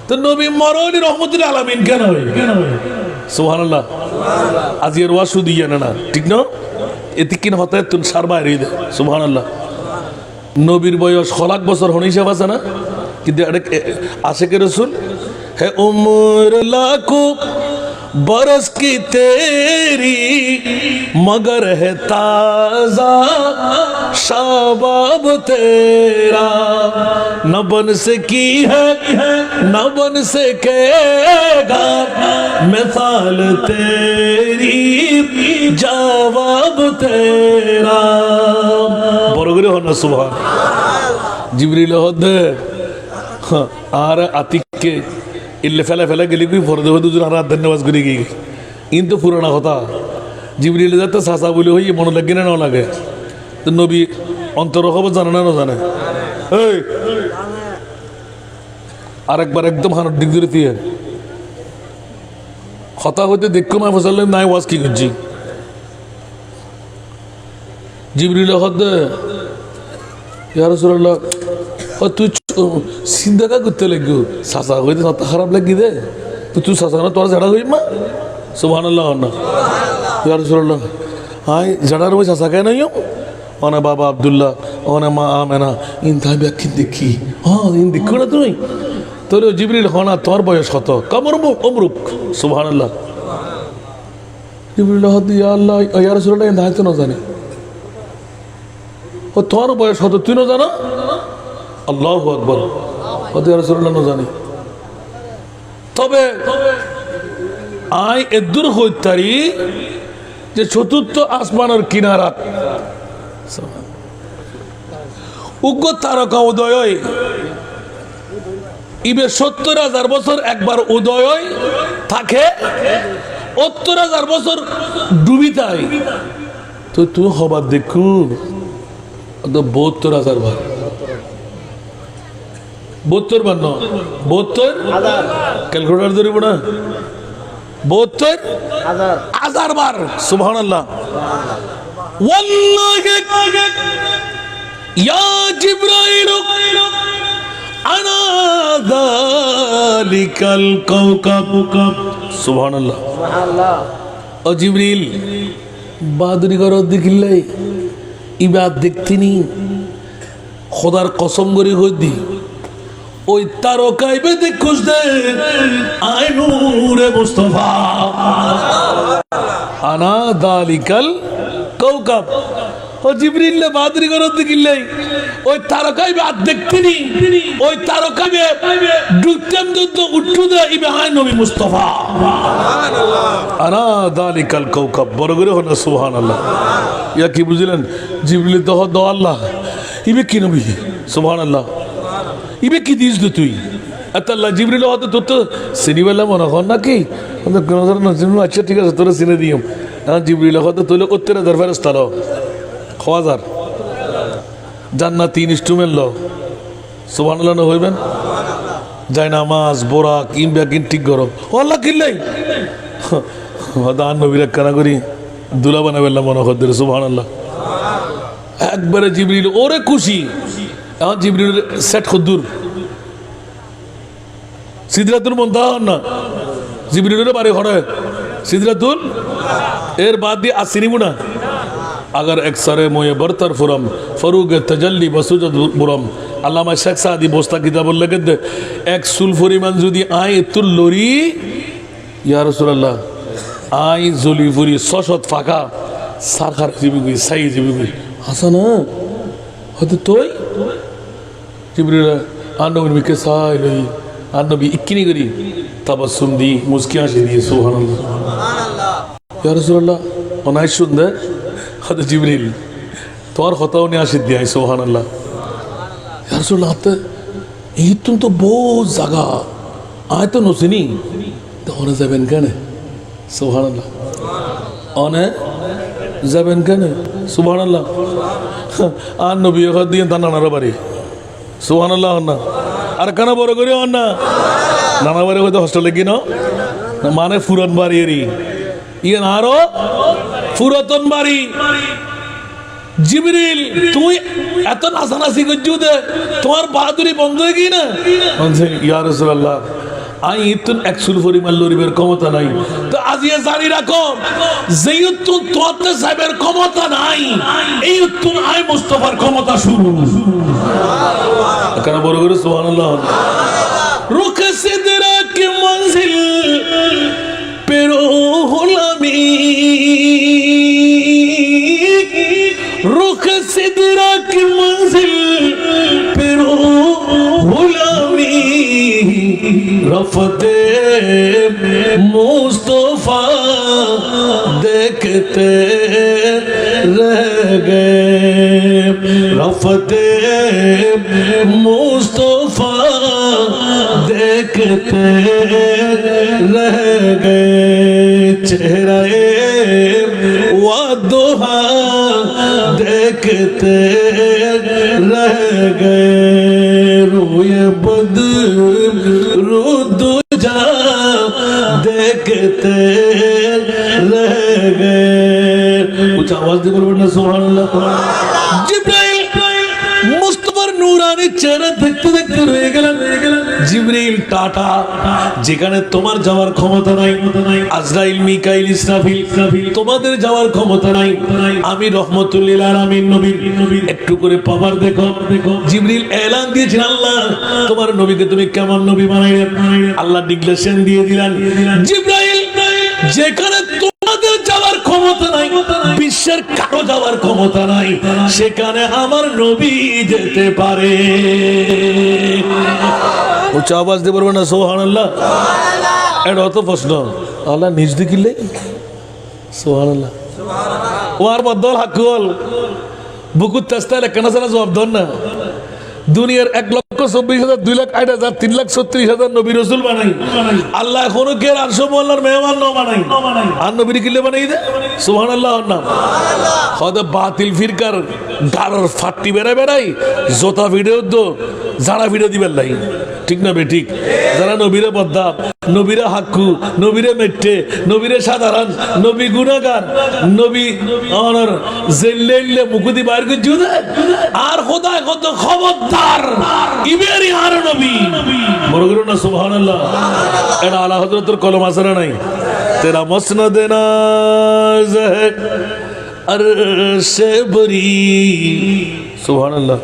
তো নবী মরনি রহমাতুল্লাহ আলামিন কেন হয় সুবহানাল্লাহ আজের ওয়াজ শুধু না ঠিক না এতিকিন হতে তুন সারবা হয়ে দে সুবহানাল্লাহ নবীর বয়স লাখ বছর হন হিসাব আছে না কিন্তু আশিকে রাসূল হে উমর লাখো बरस की तेरी मगर है ताजा शाबाब तेरा न बन से की है न बन से केगा मिसाल तेरी जवाब तेरा बरगरे होना सुभान जिब्रील होदे आर आतिक के ইল্লে ফেলা ফেলা গেলি কি ফরদে হয়ে দুজন রাত ধন্যবাদ করে গিয়ে কিন্তু পুরানা কথা জিবরিল যাতে চাচা বলে হই মনে লাগে না লাগে তো নবী অন্তর খবর জানে না জানে এই আরেকবার একদম হানোর দিক ধরে দিয়ে কথা হইতে দেখো মা ফসল নাই ওয়াজ কি করছি জিবরিল হদ্দে ইয়া রাসূলুল্লাহ তুই চিন্তা করতে লাগো চাচা হইতে খারাপ লাগি দে তুই চাচা না তোর ঝাড়া হই মা সুবহানাল্লাহ না ইয়া রাসূলুল্লাহ হাই ঝাড়ার ওই চাচা কেন নইও ওনা বাবা আব্দুল্লাহ ওনা মা আমেনা ইন তাই ব্যাখ্যা দেখি হ্যাঁ ইন দেখো না তুমি তোর জিবরিল হনা তোর বয়স কত কমর অমরুক সুবহানাল্লাহ জিবরিল হদ ইয়া আল্লাহ ইয়া রাসূলুল্লাহ ইন তো না জানে ও তোর বয়স কত তুই না জানো আল্লাহু আকবার হদ ইয়া রাসূলুল্লাহ না জানে তবে আই এদুর হইতারি যে চতুর্থ আসমানের কিনারা উগ্র তারকা উদয় ইবে ৭০,০০০ বছর একবার উদয় থাকে ৭০,০০০ বছর ডুবি তাই তো তুই হবার দেখু ৭২,০০০ বার ৭২ বার ন ৭২ ক্যালকুলেটার ধরিব না ৭২,০০০ বার সুবহানাল্লাহ ওয়াল্লাহি ইয়া জিবরাইল আনা যালিকাল কাওকাব সুবহানাল্লাহ ও জিবরিল বাহাদুরি করো দেখিলাই ইবাদ দেখতিনি খোদার কসম করে কইদি ওই তারকাইবে দেখুস দে আয় নূরে মুস্তাফা আনা যালিকাল কাওকাব ও জিবরিল বাহাদুরি করো দেখিলাই ওই তারকাইবে আর দেখতিনি ওই তারকাইবে ডুবতেম দুধ উঠু দে ইবে আয় নবী মুস্তাফা সুবহানাল্লাহ আনা যালিকাল কাওকাব বড় করে হলো সুবহানাল্লাহ ইয়া কি বুঝলেন জিবরিল দহ দ আল্লাহ ইবে কি নবী সুবহানাল্লাহ ইবে কি দিস তুই আল্লাহ জিবরিল হতে তোর তো সিনেবেলা মনে হন নাকি আচ্ছা ঠিক আছে তোরা চিনে দিম জিবরিল হতে তোলে উত্তরে দরবারে স্থল খাওয়াজার জান্নাত 3 ইনস্ট্রুমেন্ট লো সুবহানাল্লাহ না হইবেন যাই নামাজ বোরাক ইনবা কিন ঠিক করো আল্লাহ কিল্লাই দান নবীর কানা করি দুলা বানাবেল্লা মনে হদ্দের সুবহানাল্লাহ একবারে জিবরিল ওরে খুশি এখন জিবরিল সেট খুদ্দুর সিদরাতুল মুনতাহা না জিবরিলের বাড়ি ঘরে সিদরাতুল এর বাদ দিয়ে আসিনি মুনা अगर एक सरे मोये बरतर फुरम फरूग तजल्ली बसुजद बुरम अल्लामा शेख सादी बोस्ता किताब लगे दे एक सुलफुरी मन जुदी आय तुल लोरी या रसूलुल्लाह आय जुलीफुरी सशत फाका साखार जीबी गई सही जीबी गई हासना हद तोय जिब्रील आनबी मिके साय लई आनबी इक्किनी करी तबस्सुम दी मुस्कियां से दी सुभान अल्लाह या रसूलुल्लाह अनाय सुंदर हद जिब्रील तोर खताओ ने आशिद दिया सुभानाल्लाह या रसूलुल्लाह ये तुम तो बहुत जगह आए तो नसनी तो होने जबन कने सुभानाल्लाह ओने जबन कने सुभानाल्लाह आन नबी को दिए दाना नारा बारी सुभानाल्लाह ना আর কানা বড় করে না নানা বাড়ি হয়তো হস্টেলে কি না মানে ফুরন বাড়ি এরি ইয়ে আরো পুরাতন বাড়ি জিবরিল তুই এত নাচানাচি করছু দে তোমার বাহাদুরি বন্ধ হয়ে গিয়ে না ইয়া রাসূলুল্লাহ আই ইতুন একসুল পরিমাণ লরিবের ক্ষমতা নাই তো আজিয়ে জানি রাখো যেই উত্তর তোতে সাহেবের ক্ষমতা নাই এই উত্তর আই মুস্তাফার ক্ষমতা শুরু সুবহানাল্লাহ কেন বড় করে সুবহানাল্লাহ রুখ সিদরা কি মঞ্জিল পেরো হলামি रुख सिदरा की मंजिल पेरो गुलामी रफ़ते मुस्तफा देखते रह गए रफ़ते मुस्तफा देखते रह गए चेहरे वादोहा देखते रह गए रोए बदरू दुजा देखते रह गए। कुछ आवाज दे बोलो ना सुभान अल्लाह। जिब्राइल मुस्तफाর নূরানি চেহারা দেখতে দেখতে রয়ে গেলেন। জিবরিল টাটা, যেখানে তোমার যাওয়ার ক্ষমতা নাই, আজরাইল মিকাইল ইসরাফিল তোমাদের যাওয়ার ক্ষমতা নাই, আমি রহমতুল লিল আলামিন নবী একটু করে পাওয়ার দেখো। জিবরিল এলান দিয়েছেন, আল্লাহ তোমার নবীকে তুমি কেমন নবী বানাইলেন। আল্লাহ ডিক্লেরেশন দিয়ে দিলেন, জিবরাইল যেখানে তোমাদের যাওয়ার ক্ষমতা নাই, বিশ্বের কারো যাওয়ার ক্ষমতা নাই, সেখানে আমার নবী যেতে পারে। উচ্চ আওয়াজ দিয়ে বলবেন না সুবহানাল্লাহ। এটা অত প্রশ্ন আল্লাহ নিজ দিকিলে সুবহানাল্লাহ। ওয়ার বদল হাকুল বুকুত তেস্তাইলে কেন সারা জবাব দন না। দুনিয়ার 1,24,000, 2,08,000, 3,36,000 নবী রাসূল বানাই। আল্লাহ এখনো কে আরশ মোল্লার মেহমান ন বানাই, আর নবীর কিলে বানাই দে সুবহানাল্লাহ। নাম হয়তো বাতিল ফিরকার গারর ফাটি বেড়াই জোতা ভিডিও তো যারা ভিডিও দিবেন লাই, ঠিক না বে ঠিক। যারা নবীরে বদনাম, নবীরে হাক্কু, নবীরে মেট্টে, নবীরে সাধারণ, নবী গুনাহগার, নবী অনর জেল্লে মুকুদি বাইর করে জুদে আর খোদায় কত খবরদার ইবেরি আর নবী বড় করো না সুবহানাল্লাহ। এটা আলা হযরতের কলম আছে না নাই? তেরা মসনদ নাজ है अर्श बरी सुबहानल्लाह,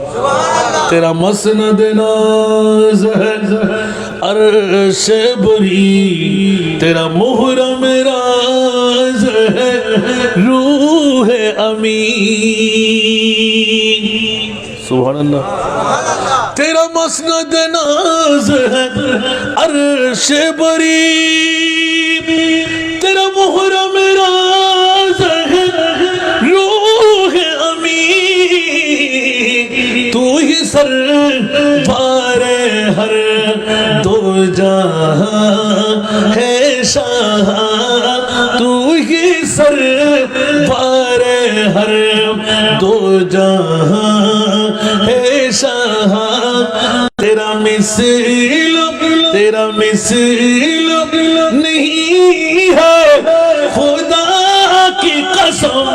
तेरा मसनद नाज है अर्श बरी, तेरा मुहरम राज है रूह अमी सुबहानल्लाह। तेरा मसनद नाज है अर्श बरी, तेरा मुहरम राज है रूह अमी, तू ही सरवारे हर दो जहां है शाह, तू ही सरवारे हर दो जहां है शाह, तेरा मिसल नहीं है खुदा की कसम,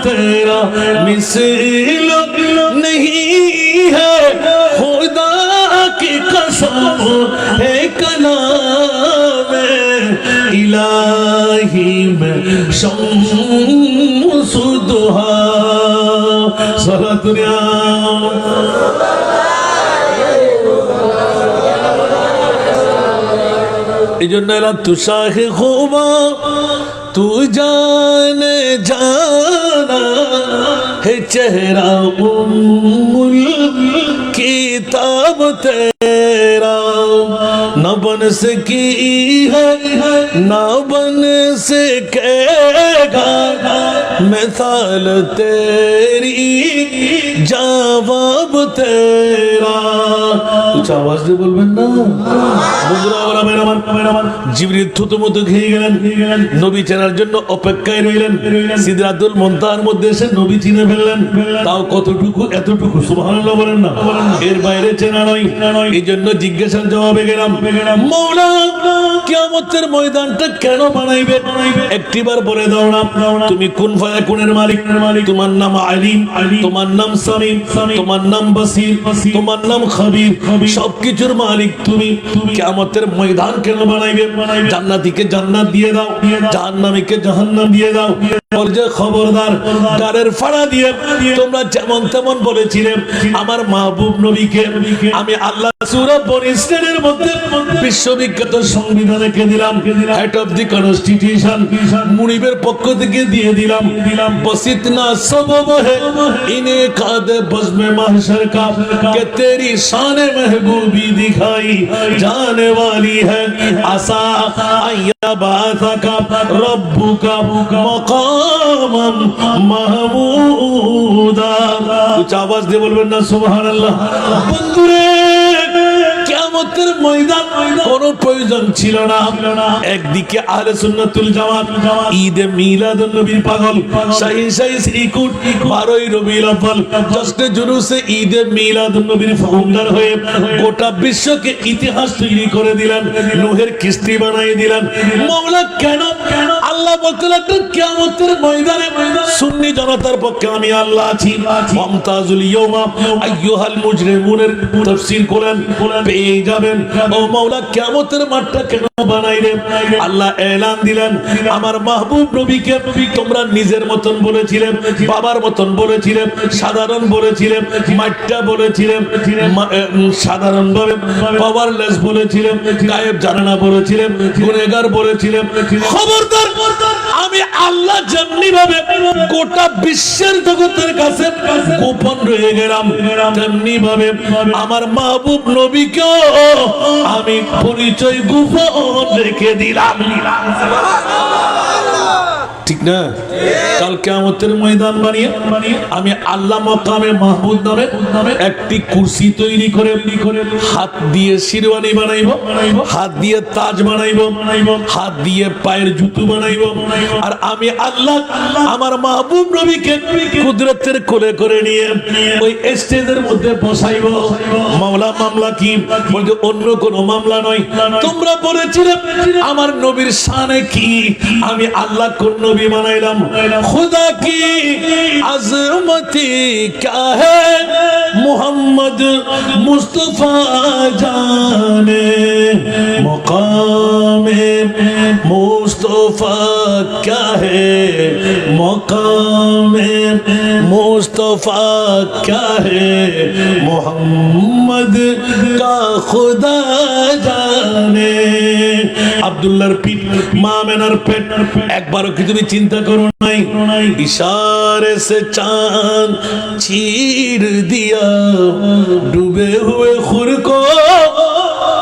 तेरा मिसल नहीं है खुदा की कसम, है कलाम इलाही में शम्स दुहा सारा दुनिया। तू शाह खुबा तू जाने जाना है, चेहरा उम्मुल किताब तेरा न बन सकी है न बन सकेगा, मिसाल तेरी जवाब तेरा। कुछ आवाज दे बोलবেন না বন্ধুরা। ওরা মেরামান জিবরিল থুতুমুতু খেয়ে গেলেন, নবী চেনার জন্য অপেক্ষায় রইলেন। সিদরাতুল মুনতাহার মধ্যে এসে নবী চিনে ফেললেন, তাও কতটুকু? এতটুকু সুবহানাল্লাহ বলেন না, এর বাইরে চেনা নয়। এই জন্য জিজ্ঞাসার জবাবে গেলাম, মওলা কিয়ামতের ময়দানটা কেন বানাইবে একটিবার বলে দাও না। তুমি কুন ফায়াকুনের মালিক, তোমার নাম আলিম, তোমার নাম সামিম, তোমার নাম বাসীর, তোমার নাম খবীর, সবকিছুর মালিক তুমি। কিয়ামতের ময়দান কেন বানাইবে? জান্নাতীকে জান্নাত দিয়ে দাও, জাহান্নামীকে জাহান্নাম দিয়ে দাও। খবরদার, গারের ফাড়া দিয়ে তোমরা যেমন তেমন বলেছিলে আমার মাহবুব নবীকে আমি আল্লাহ সূরা বনী ইসরাঈলের মধ্যে বিশ্ববিখ্যাত সংবিধান কে দিলাম, হেড অফ দি কনস্টিটিউশন মুনিবের পক্ষ থেকে দিয়ে দিলাম। বসিতনা সবব হে ইনে কাদে বজমে মাহশর কা কে তেরি শানে महबूबी दिखाई जाने वाली है, आसा आया बासा का रब्बु का मकाम महमूदा। कुछ आवाज दे बोलবেন না সুবহানাল্লাহ। বন্ধুরে কিয়ামত কিয়ামতের ময়দান কোন প্রয়োজন ছিল না। একদিকে আহলে সুন্নাতুল জামাত ঈদে মিলাদুন নবীর পাগল, শাহিন শাহী শ্রীকুট 12ই রবিউল আউয়াল জশ্নে জুলুসে ঈদে মিলাদুন নবীর ফাউন্ডার হয়ে গোটা বিশ্বকে ইতিহাস তৈরি করে দিলেন, নূহের কিস্তি বানিয়ে দিলেন। মাওলা কেন আল্লাহ বলতে লাগলেন কিয়ামতের ময়দানে সুন্নি জনতার পক্ষে আমি আল্লাহ আছি। মুমতাজুল ইয়াউমা আইয়ুহাল মুজরিমুনের তাফসীর করেন পেয়ে যাবেন। ও মাওলা কিয়ামতের মাঠটা কেন বানাইলেন? আল্লাহ এলান দিলেন আমার মাহবুব নবীকে তোমরা নিজের মতন বলেছিলেন, বাবার মতন বলেছিলেন, সাধারণ বলেছিলেন, মাঠটা বলেছিলেন, সাধারণভাবে পাওয়ারলেস বলেছিলেন, গায়েব জানে না বলেছিলেন, গুনেহগার বলেছিলেন। খবরদার, আমি আল্লাহ যেমনি ভাবে গোটা বিশ্বের জগতের কাছে গোপন রয়ে গেলাম, তেমনি ভাবে আমার মাহবুব নবীকেও আমি পরিচয় গোপন রেখে দিলাম। ঠিক না? কাল কিয়ামতের ময়দান বানিয়ে আমি আল্লাহ মাকামে মাহমুদ নামে একটি কুরসি তৈরি করে হাত দিয়ে শিরওয়ানি বানাইবো, হাত দিয়ে তাজ বানাইবো, হাত দিয়ে পায়ের জুতো বানাইবো। আর আমি আল্লাহ আমার মাহবুব নবীকে কুদরতের কোলে করে নিয়ে ওই স্টেজের মধ্যে বসাইবো। মামলা মামলা কি বলতে অন্য কোনো মামলা নয়। তোমরা বলেছিলে আমার নবীর শানে কি, আমি আল্লাহ কোন নবী बनाइलम खुदा की अज़मती क्या है मोहम्मद मुस्तफा जाने मकामे मुस्तफा क्या है मकामे मुस्तफा क्या है मोहम्मद का खुदा जाने। আব্দুল্লাহর পিঠ মা মেনার পেট একবারও কি তুমি চিন্তা করো নাই? इशारे से चांद चीर दिया डूबे हुए खुर को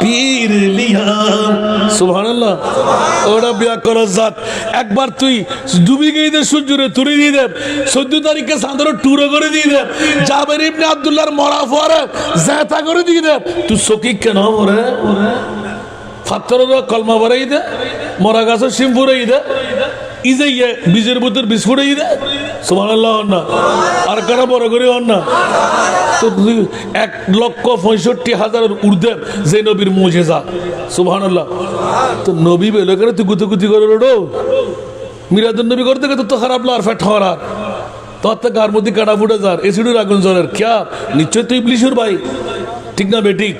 पीर लिया। সুবহানাল্লাহ। ওটা বিয়া করো জাত একবার তুই ডুবে গিয়ে দে সূর্যরে তুলে দিয়ে দে 14 তারিখে চাঁদের টুরে করে দিয়ে দে জাবের ইবনে আব্দুল্লাহর মরা পরে জাতা করে দিয়ে দে তুই সকি কেন মরে ফাত্তরের কলমা ভরাই দে মরা গাছের শিম ফুরাই দে ইজে বীজের বুতের বিস্কুট এই দে সুবহানাল্লাহ না আর কারা বড় করে হন না তো 1,65,000 ঊর্ধ্বে যে নবীর মুজিজা সুবহানাল্লাহ। তো নবী বলে করে তুই গুতুগুতি করে রোডো মিরাদুন নবী করতে গেলে তো খারাপ লার ফেট হওয়ার তোর তো গার মধ্যে কাটা ফুটে যার এসিডের আগুন জ্বরের ক্যা নিশ্চয় তুই ইবলিসের ভাই ঠিক না বেঠিক?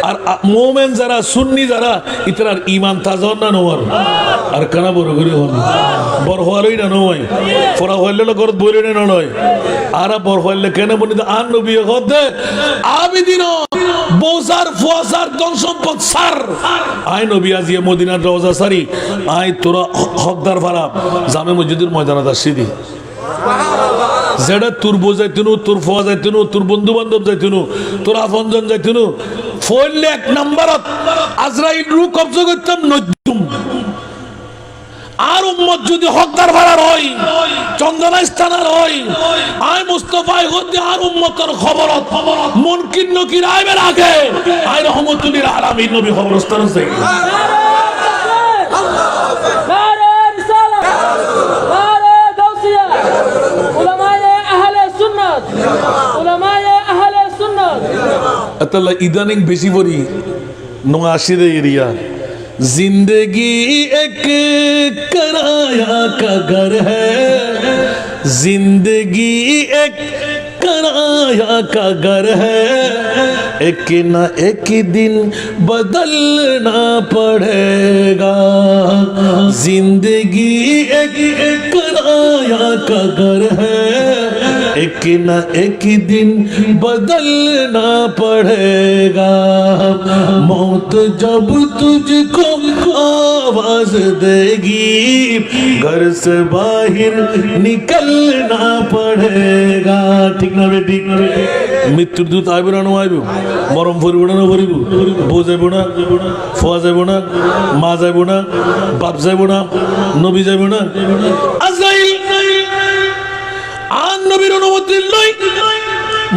আর মোমেন যারা সুন্নি যারা ইতরার ইমান তাজা না নওয়ার আর কানা বড় করে হন বড় হওয়ারই না নয় ফরা হইলে ঘর বইরে না নয় আর বড় হইলে কেন বলি আন নবী হতে আবিদিন বৌসার ফুয়াসার ধন সম্পদ সার আয় নবী আজিয়ে মদিনার রওজা সারি আয় তোরা হকদার ফারা জামে মসজিদের ময়দানে আসিদি যেটা তোর বউ যাইতুনু তোর ফোয়া যাইতুনু তোর বন্ধু বান্ধব যাইতুনু তোর আপনজন যাইতুনু ফইলে 1 নম্বরত আজরাইল রূহ কবজা করতাম নজুম আর উম্মত যদি হকদার ভাড়ার হয় চন্দনা স্থানার হয় আয় মুস্তাফা হতে আর উম্মতের খবরত মুনকির নকির আইবের আগে আয় রহমতুল লিল আলামিন নবী খবরস্থান আছে अतला इदानिंग बेसी बड़ी नवाशिरे एरिया जिंदगी एक कराया का घर है जिंदगी एक कराया का घर है एक ना एक दिन बदलना पड़ेगा जिंदगी एक कराया का घर है एक ना एक दिन बदलना पड़ेगा मौत जब तुझको आवाज देगी घर से बाहर निकलना पड़ेगा ठीक ना बेटी মৃত্যুর দূত আইব না আইব মরম ভরিব না ভরিব বউ যাইব না ফুয়া যাইব না মা যাইব না বাপ যাইব না নবী যাইব না আজরাইল আর নবীর অনুমতি নাই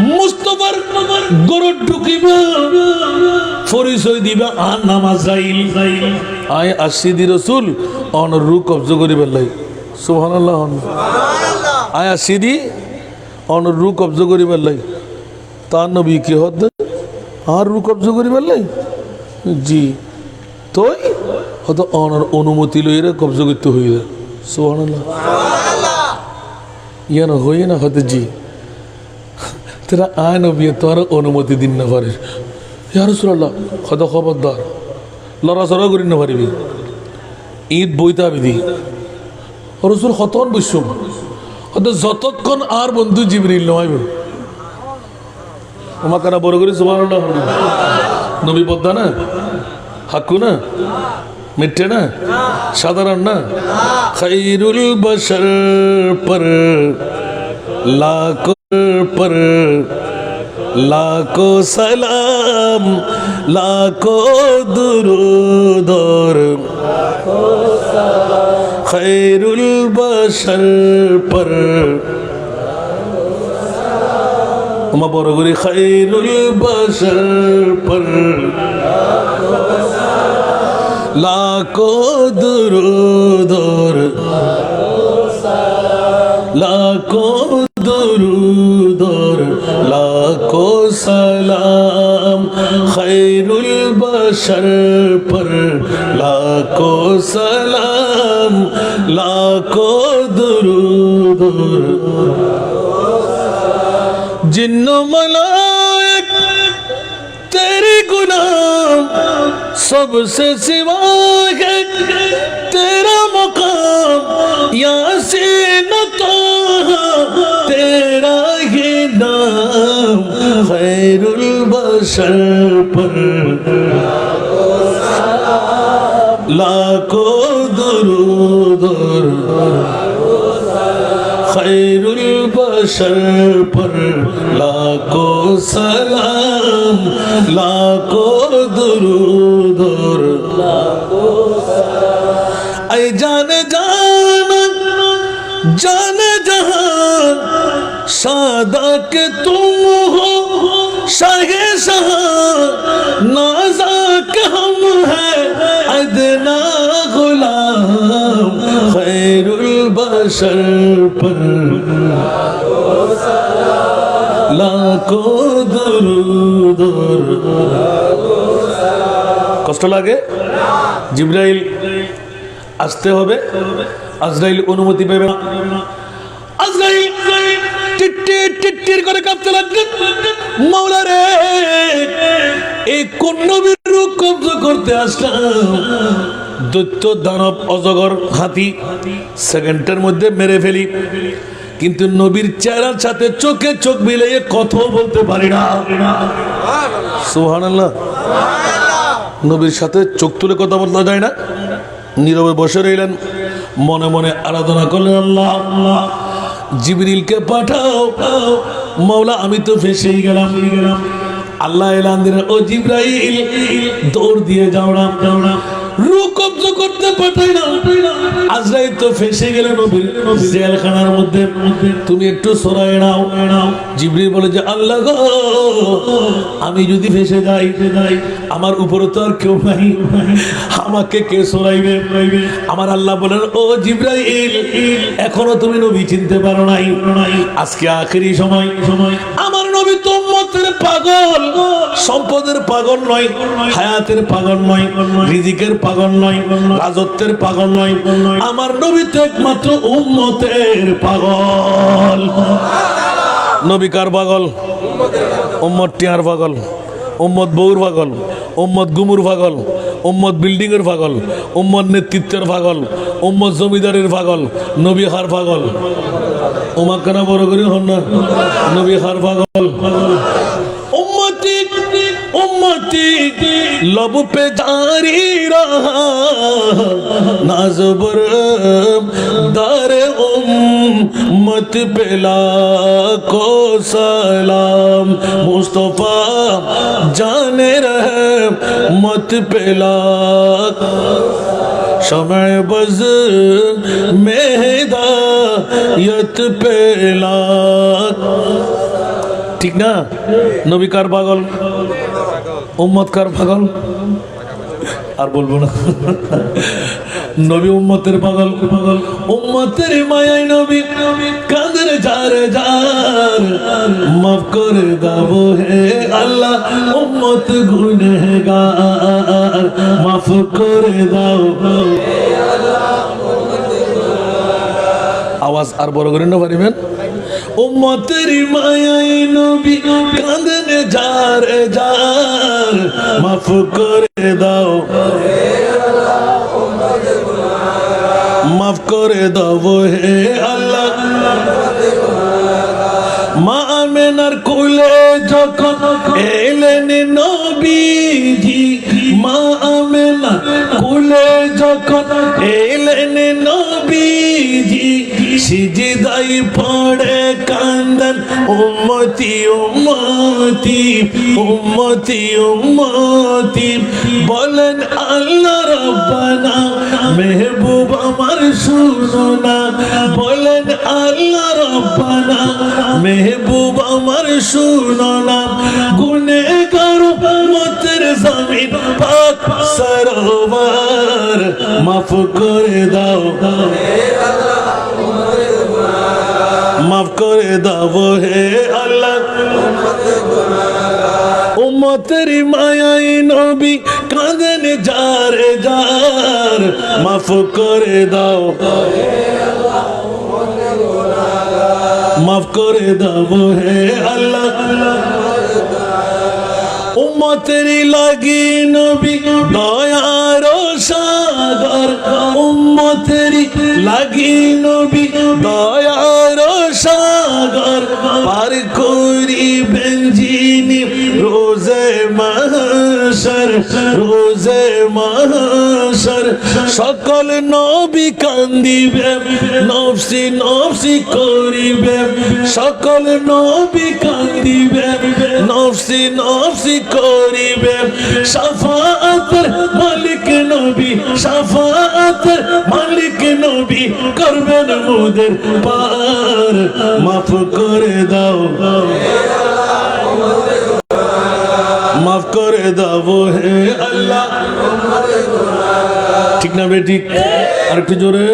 মুস্তাফা নম্বর গরু ঢুকিবা পরিচয় দিবা আর নামাজ যাইল আয় আসি দি রসুল অন রু কবজ করিবার লাই সুবহানাল্লাহ আয় আসি দি অন রু কবজ করিবার লাই তার নবী কি হদ আর রু কবজ করিবার লাই জি তোই হয়তো অনার অনুমতি লইরে কবজ করতে হইয়া সুবহানাল্লাহ ইয়ান হই না হতে জি তেরা আয় নবী তোর অনুমতি দিন না পারে ইয়া রাসূলুল্লাহ খোদা খবরদার লড়াচড়া করি না পারিবি ঈদ বইতে আবিদি রসুল হতন বৈশ্যম হয়তো যতক্ষণ আর বন্ধু জিবরিল নয় আমার কারা বড় করে সুবহানাল্লাহ নবী পদ্মা না হাক্কু না মিঠে না সাধারণ না খাইরুল বশর पर लाखों सलाम लाखों दुरूद और खैरुल बशर पर हम बरगुरी खैरुल बशर पर लाखों दुरूद और लाखों दुरूद और लाखों सलाम खैरुल बशर पर लाखों सलाम लाखों दुरूद और जिन्नो मलाइक तेरे गुलाम सबसे सिवा है तेरा मुकाम यासीन तो तेरा ये नाम खैरुल बशर पर लाखों दुरूद और खैरुल बशर पर लाखों सलाम लाखों दुरूद और ऐ जाने जहान सादा के तुम हो शाहे शाह नाजा के हम हैं अदना गुलाम खैरुल बशर पर लाखों दुरूद और কষ্ট লাগে জিবরাইল আসতে হবে আজরাইল অনুমতি পাবে না আজরাইল টিট্টির করে কাঁপতে লাগলেন মাওলা রে এই কোন নবীর রূপ কবজ করতে আসলাম দৈত্য দানব অজগর হাতি সেকেন্ডের মধ্যে মেরে ফেলি কিন্তু নবীর চেহারার সাথে চোখে চোখ মিলিয়ে কথা বলতে পারি না সুবহানাল্লাহ নবীর সাথে চোখ তুলে কথা বলতে যায় না নীরবে বসে রইলেন মনে মনে আরাধনা করলেন আল্লাহ জিবরিলকে পাঠাও মাওলা আমি তো ফেসেই গেলাম আল্লাহ এলান দিলেন ও জিবরাইল দৌড় দিয়ে যাও না রূহ কবজ করতে পাঠাই না আজরাইল তো ফেসে গেল নবীর জেলখানার মধ্যে তুমি একটু সরায় নাও জিবরিল বলে যে আল্লাহ গো আমি যদি ফেসে যাই আমার উপরে তো আর কেউ নাই আমাকে কে সরাইবে আমার আল্লাহ বলেন ও জিবরাইল এখনো তুমি নবী চিনতে পারো নাই আজকে আখেরি সময় আমার নবী তো উম্মতের পাগল সম্পদের পাগল নয় হায়াতের পাগল নয় রিজিকের পাগল নয় রাজত্বের পাগল নয় আমার নবী তো একমাত্র উম্মতের পাগল নবী কার পাগল উম্মত টিয়ার পাগল উম্মত বউর পাগল উম্মত গুমুর পাগল উম্মত বিল্ডিং এর পাগল উম্মত নেতৃত্বের পাগল উম্মত জমিদারের পাগল নবী হার পাগল উমাক কেন বড় করে হন না নবী হার পাগল उम्मती लब पे जारी रहा नाज़बर दार उम्मत पे लाखों सलाम मुस्तफ़ा जाने रहे मत पे लाख शमअ बज़ में हिदायत पे लाख ঠিক না? নবী কার পাগল, উম্মত কার পাগল? আর বলবো না। নবী উম্মতের পাগল, উম্মতের মায়ায় নবী কাঁদের যারে যার, মাফ করে দাও হে আল্লাহ উম্মত গুনহগার, মাফ করে দাও। আওয়াজ আর বড় করে না পারিবেন? উম্মতের মায়ায় নবী কাঁদেন যারে যার, মাফ করে দাও, মাফ করে দাও হে আল্লাহ। মা আমেনার কোলে যখন এলেন নবীজি, মা আমেনার কোলে যখন এলেন নবীজি, সিজদাই পড়ে কান্দেন উম্মতি উম্মতি উম্মতি উম্মতি, বলেন আল্লাহ রব্বানা মেহবুব আমার শুনো না, বলেন আল্লাহ রব্বানা মেহবুব আমার শুনো না, গুনেহগার উম্মতের জমিন পাক সরোবর, মাফ করে দাও, মাফ করে দাও হে আল্লাহ। উম্মতের মায়ায় নবী কাঁদেন যারে যার, মাফ করে দাও, মাফ করে দাও হে আল্লাহ। উম্মতের লাগি নবী দয়ার সাগর, উম্মতের লাগি নবী দয়ার সাগর, পার করিবেন যিনি রোজে মাহশর, রোজে মাহশর। সকল নবী কান্দিবে নফসি নফসি করিবে, সকল নবী কান্দিবে নফসি নফসি করিবে। শাফাআতের মালিক নবী, শাফাআতের মালিক নবী করবেন মোদের পার, মাফ করে দাও, মাফ করে দাও হে আল্লাহ। ঠিক না বেঠিক? আর একটু জোরে।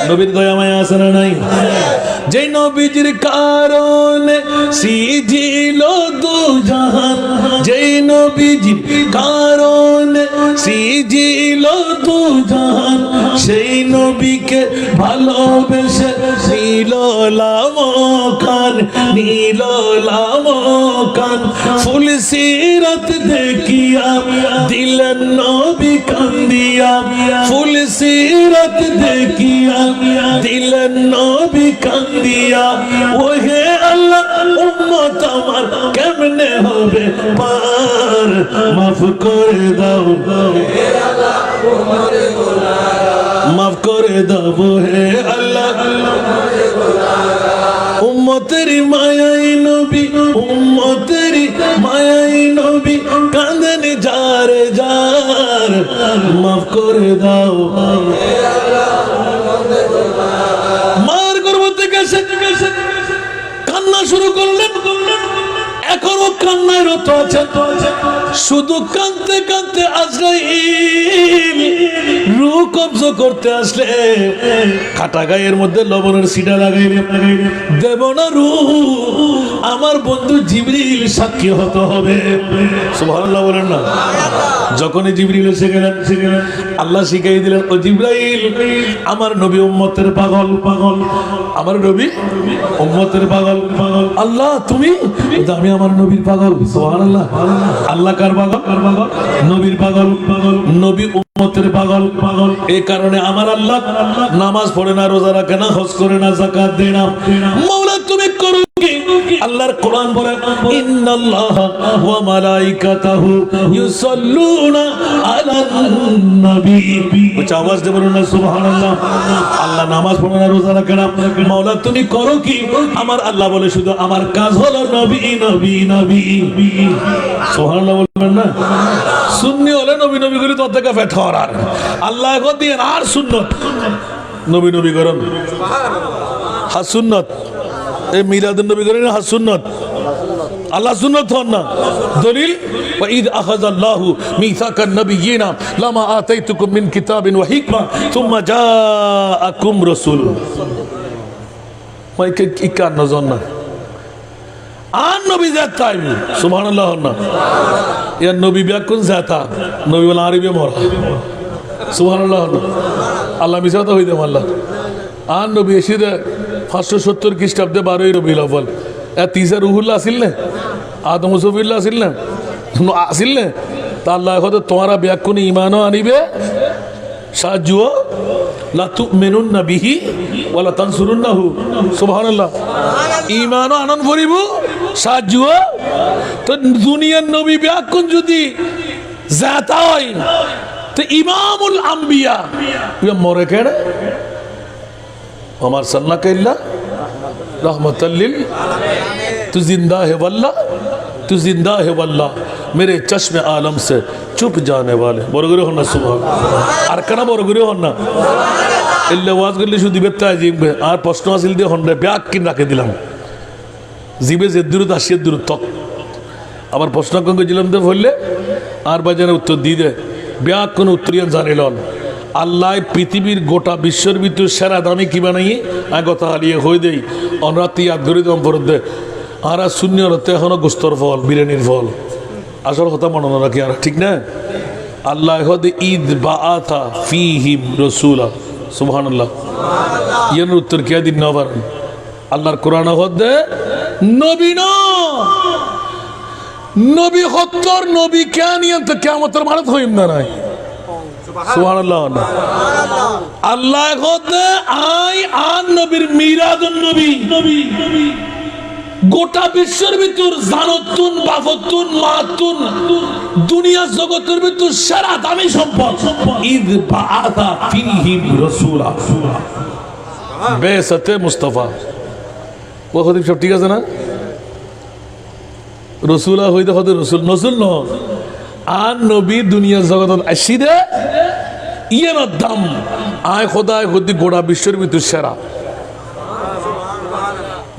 নবীর দয়া মায়া আছে না নাই? যে নবীজির কারণে সিজিল দু জাহান, যে নবীজির কারণে সিজিল দু জাহান, সেই নবীকে ভালোবেসে নীল লামখান, নীল লামখান। ফুল সিরাত দেখিয়া দিলেন নবী কান্দিয়া, ফুল সিরাত দেখিয়া দিলেন নবী কান্দিয়া। ওহে আল্লাহ উম্মত আমার কেমনে হবে পার, মাফ করে দাও, মাফ করে দাও হে আল্লাহ। উম্মতের মায়াই নবী, উম্মতের মায়াই নবী কাঁদেন যারে যার, মাফ করে দাও। মার গর্ভ থেকে কান্না শুরু করলেন, এখনো কান্নায় রত আছে। শুধু কাঁদতে কাঁদতে আজরাইল রূহ কবজ করতে আসলে কাটা গায়ের মধ্যে লবণের সিটা লাগাইলে দেব না রূহ, আমার বন্ধু জিবরিল সাক্ষী হতে হবে। সুবহানাল্লাহ বলেন না? যখনই জিবরিল এসে গেলেন, আল্লাহ শিখাই দিলেন, ও জিবরাইল আমার নবী উম্মতের পাগল, পাগল আমার নবী উম্মতের পাগল, পাগল। আল্লাহ তুমি? আমি আমার নবীর পাগল। সুবহানাল্লাহ। আল্লাহ কার পাগল? নবীর পাগল, পাগল নবী উম্মতের পাগল, পাগল। এই কারণে আমার আল্লাহ নামাজ পড়ে না, রোজা রাখে না, হজ করে না, যাকাত দেয় না। মাওলা তুমি করো কি? আল্লাহর কোরআন বলে ইন্নাল্লাহা ওয়া মালাইকাতাহু ইউসাল্লুনা আলান নবী। উচ্চ আওয়াজ দিয়ে বলুন না সুবহানাল্লাহ। আল্লাহ নামাজ পড়ে না, রোজা রাখে না। মাওলা তুমি করো কি? আমার আল্লাহ বলে শুধু আমার কাজ হলো নবী নবী নবী। সুবহানাল্লাহ বলবেন না? সুন্নি হলে নবী নবী করে তোর থেকে ফেট হওয়ার আল্লাহ এখন দিয়ে আর সুন্নত নবী নবী করেন, হাস সুন্নত। এই মিলাদুন নবী করেন, হাস সুন্নত। আল্লাহ সুন্নত হন না দলিল ওয়া ইদ আখাযাল্লাহু মিসাকান নাবিয়িনা লামা আতাইতুকুম মিন কিতাবিন ওয়া হিকমা সুম্মা জাআকুম রাসূল মাই কি কান নজন না আর নবী জাতাই সুবহানাল্লাহ না ইয়া নবী বিয়াকুন জাতা নবী বলা আরবি মরা সুবহানাল্লাহ আল্লাহ মিসাতা হইতে আল্লাহ আর নবী এসে 570 খ্রিস্টাব্দে 12ই রবিউল আউয়াল তিসা রুহুল্লাহ আসিল না আদম মুসফিল্লাহ আসিল না আসিল না তা আল্লাহ হয়তো তোমারা ব্যাকুন ইমানও আনিবে সাহায্য লা তুমিনুন্না বিহি ওয়া লা তানসুরুন্নাহু সুবহানাল্লাহ ইমানও আনন্দ করিব সাহায্য তো দুনিয়ার নবী ব্যাকুন যদি জাতা হয় তো ইমামুল আম্বিয়া মরে কেন আমার সাল্লা কাইল্লা रहमतल्लिल तू जिंदा है वल्ला तू जिंदा है वल्ला मेरे चश्मे आलम से चुप जाने वाले बरगुरे होना सुबह আর কেন বরগুরে হন না এলে ওয়াজ করলে শুধু বেত্তা জিবে আর প্রশ্ন আসিল দিয়ে হন রে ব্যাক কিন রাখে দিলাম জিবে যে দূরত আসিয়ে দূরত তক আবার প্রশ্ন কঙ্গ দিলাম তো বললে আর বাজারে উত্তর দিয়ে দে ব্যাক কোন উত্তরিয়ান জানিলন আল্লাহ পৃথিবীর গোটা বিশ্বর ভিতর সেরা দামি কি বানাইয়ে কথা হারিয়ে হয়ে দেই অনরাতি ইয়াদ করে দম ফরত দে আর শূন্য রতে এখনো গোস্তর ফল বিরিয়ানির ফল আসল কথা মনে রাখি আর ঠিক না আল্লাহ হদ ঈদ বা আথা ফিহিম রসুলা সুবহানাল্লাহ ইয়ার উত্তর কে দিন না পারেন আল্লাহর কোরআন হদ নবী ন নবী হত্তর নবী কেন ইয়ান্ত কিয়ামতের মানত হইম না নাই সুবহানাল্লাহ আল্লাহ হতে আই আন নবীর মিরাদুন নবী গোটা বিশ্বের ভিতর জানতুন বাফতুন মাতুন দুনিয়া জগতের ভিতর সারা দামি সম্পদ ঈদ বাআতা ফিহিম রাসূলা বেসাতে মুস্তাফা ও খতিব সব ঠিক আছে না রাসূলা হইতে হতে রাসূল নসুল ন আর নবী দুনিয়া জগতত আসিদে ইয়ের দাম আয় খোদায় হতে গোটা বিশ্বের ভিতর সেরা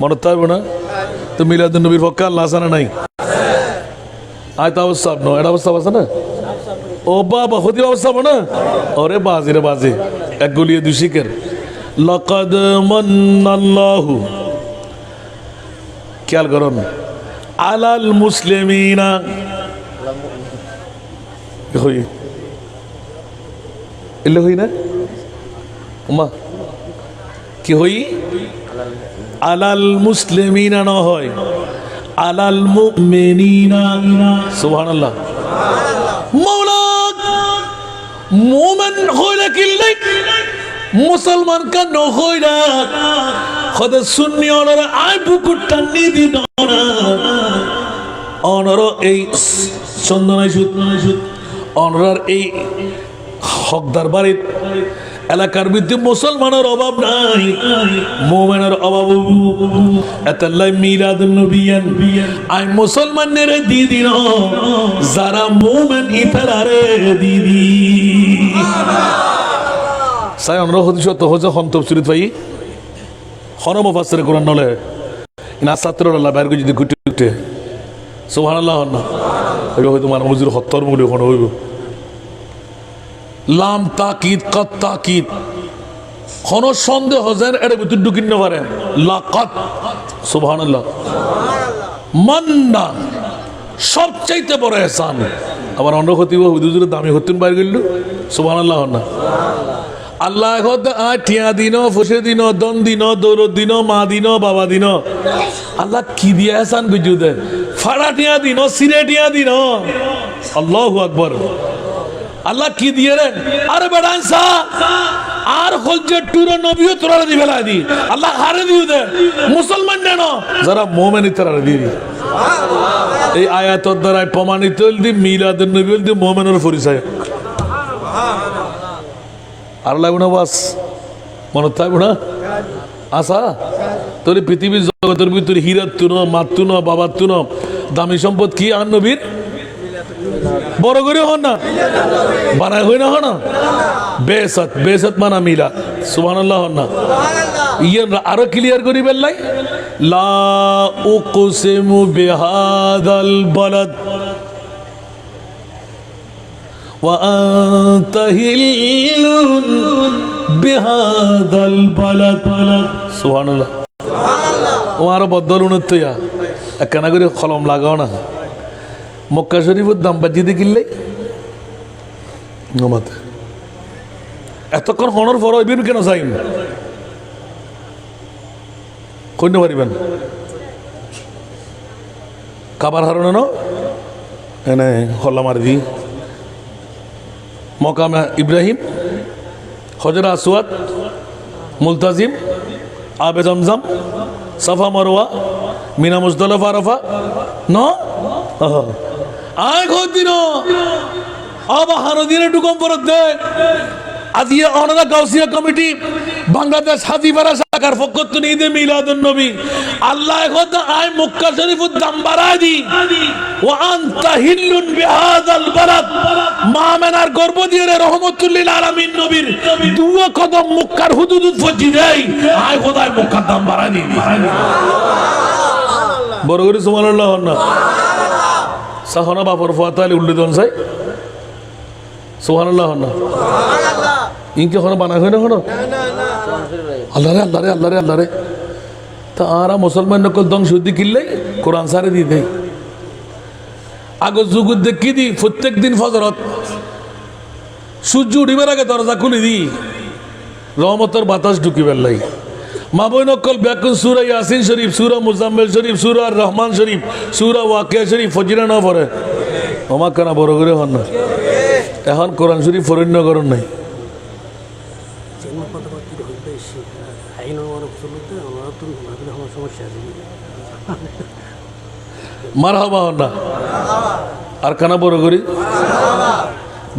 মনে থাকবে না তো মিলাদুন নবীর পক্ষে আল্লাহ আসানা নাই আয় তো অবস্থা ন এটা অবস্থা আছে না ও বাবা হতে অবস্থা না ওরে বাজি রে বাজি এক গলিয়ে দুশিকের লাকাদ মান্নাল্লাহু খেয়াল করুন আলাল মুসলিমিনা হই এলে হই না উমা কি হই আলাল মুসলিমিনা না হয় আলাল মুমিনিনা সুবহানাল্লাহ মাওলা মুমিন হইলে কিল্লাই মুসলমান কান হইরা খোদা সুন্নি ওনারা আই বুকুটা নিদি না ওনারা এই চন্দনাই সুত ওনার এই হকদার বাড়ির এলাকার ভিতরে মুসলমানের অভাব নাই মুমিনের অভাব এতাল্লাই মিলাদুন নবিয়ান আই মুসলমানের দিদিন যারা মুমিন ইতারারে দিদি সাই আমরা হদিস তো হজে হম তফসিরত ভাই হরম ফাসরে কোরআন নলে ইনা ছাত্ররা বাইরে যদি গুটি গুটে সুবহানাল্লাহ না এই হয়তো মানে হুজুর হত্তর মুলি কোন হইব লাম তাকিদ কত তাকিদ কোন সন্দেহ যেন এর ভিতর ঢুকিন না পারে লাকাত সুবহানাল্লাহ মান্না সবচাইতে বড় ihsan আবার অন্য হতিব হুজুরের দামি হতুন বাইরে গেল সুবহানাল্লাহ না আল্লাহ হতে টিয়া দিন ফুসে দিন দন দিন দৌড় দিন মা দিন বাবা দিন আল্লাহ কি দিয়ে ihsan বুঝু দে ফাড়া টিয়া দিন সিরে টিয়া দিন আল্লাহু আকবার আল্লাহ কি দিয়ে রে আরে বেড়ানসা আর হজ্জে টুরো নবীও তোরা দিবে লা দি আল্লাহ হারে দিউ দে মুসলমান নেন যারা মুমিন তোরা দি এই আয়াতের দ্বারা প্রমাণিত দি মিলাদুন নবী দি মুমিনের পরিচয় আর লাগবে না বাস মনে থাকবে না আশা তোর পৃথিবীর জগতের ভিতরে হীরার তুন মাতুন বাবার তুন দামি সম্পদ কি আর নবীর বড় করে হন না বানায় হই না হন না বেসাত বেসাত মানা মিলা সুবহানাল্লাহ হন না ইয়ে আরো ক্লিয়ার করি বেল্লাই লা উকসিমু বিহাদাল বালাদ ওয়া আনতা হিল্লুন বিহাদাল বালাদ সুবহানাল্লাহ ও আরো বদল উন্নতয়া একখানা করে কলম লাগাও না মক্কা শরীফের দাম বাজি দেখিলে নমাতে এতক্ষণ হনর পর হইবেন কেন চাইন কইতে পারিবেন কাবার হারণ ন এনে হল্লা মারি দি মকামে ইব্রাহিম হজর আসওয়াদ মুলতাজিম আবে জমজম সাফা মারওয়া মিনা মুজদালিফা আরাফা ন আয় দিন আবা হারদিনে টুকম পরত দে আজিয়ে অনাদা গাউসিয়া কমিটি বাংলাদেশ হাজিপাড়া শাখার পক্ষ থেকে ঈদে মিলাদুন নবী আল্লাহ কথা আয় মক্কা শরীফের দাম বাড়ায় দি ওয়া আনতা হিল্লুন বিহাদাল বালাদ মা মেনার গর্ভ দিয়ে রহমতুল লিল আলামিন নবীর দুয়া কদম মক্কার হুদুদ ফজি দেই আয় খোদায় মক্কার দাম বাড়ায় দি বড় করে সুবহানাল্লাহ না সাহনা বাপর ফাতালি উল্লেদন চাই সুবহানাল্লাহ না ইনকে হনো বানা হয় না হনো আল্লাহ রে আল্লাহ রে আল্লাহ রে আল্লাহ রে তা আরা মুসলমান নকল দং শুদ্ধি কিনলে কোরআন সারে দি দেয় আগে যুগ দেখি দি প্রত্যেক দিন ফজরত সূর্য উঠিবার আগে দরজা খুলে দি রহমতের বাতাস ঢুকিবার লাই মা বই নকল ব্যাকুন সূরা ইয়াসিন শরীফ সূরা মুজাম্মিল শরীফ সূরা আর রহমান শরীফ সূরা ওয়াকিয়া শরীফ ফজিরা না পড়ে ওমা কেন বড় করে হন না এখন কোরআন শরীফ ফরণ্য করণ নাই মার হবা হন না আর কানা বড় করি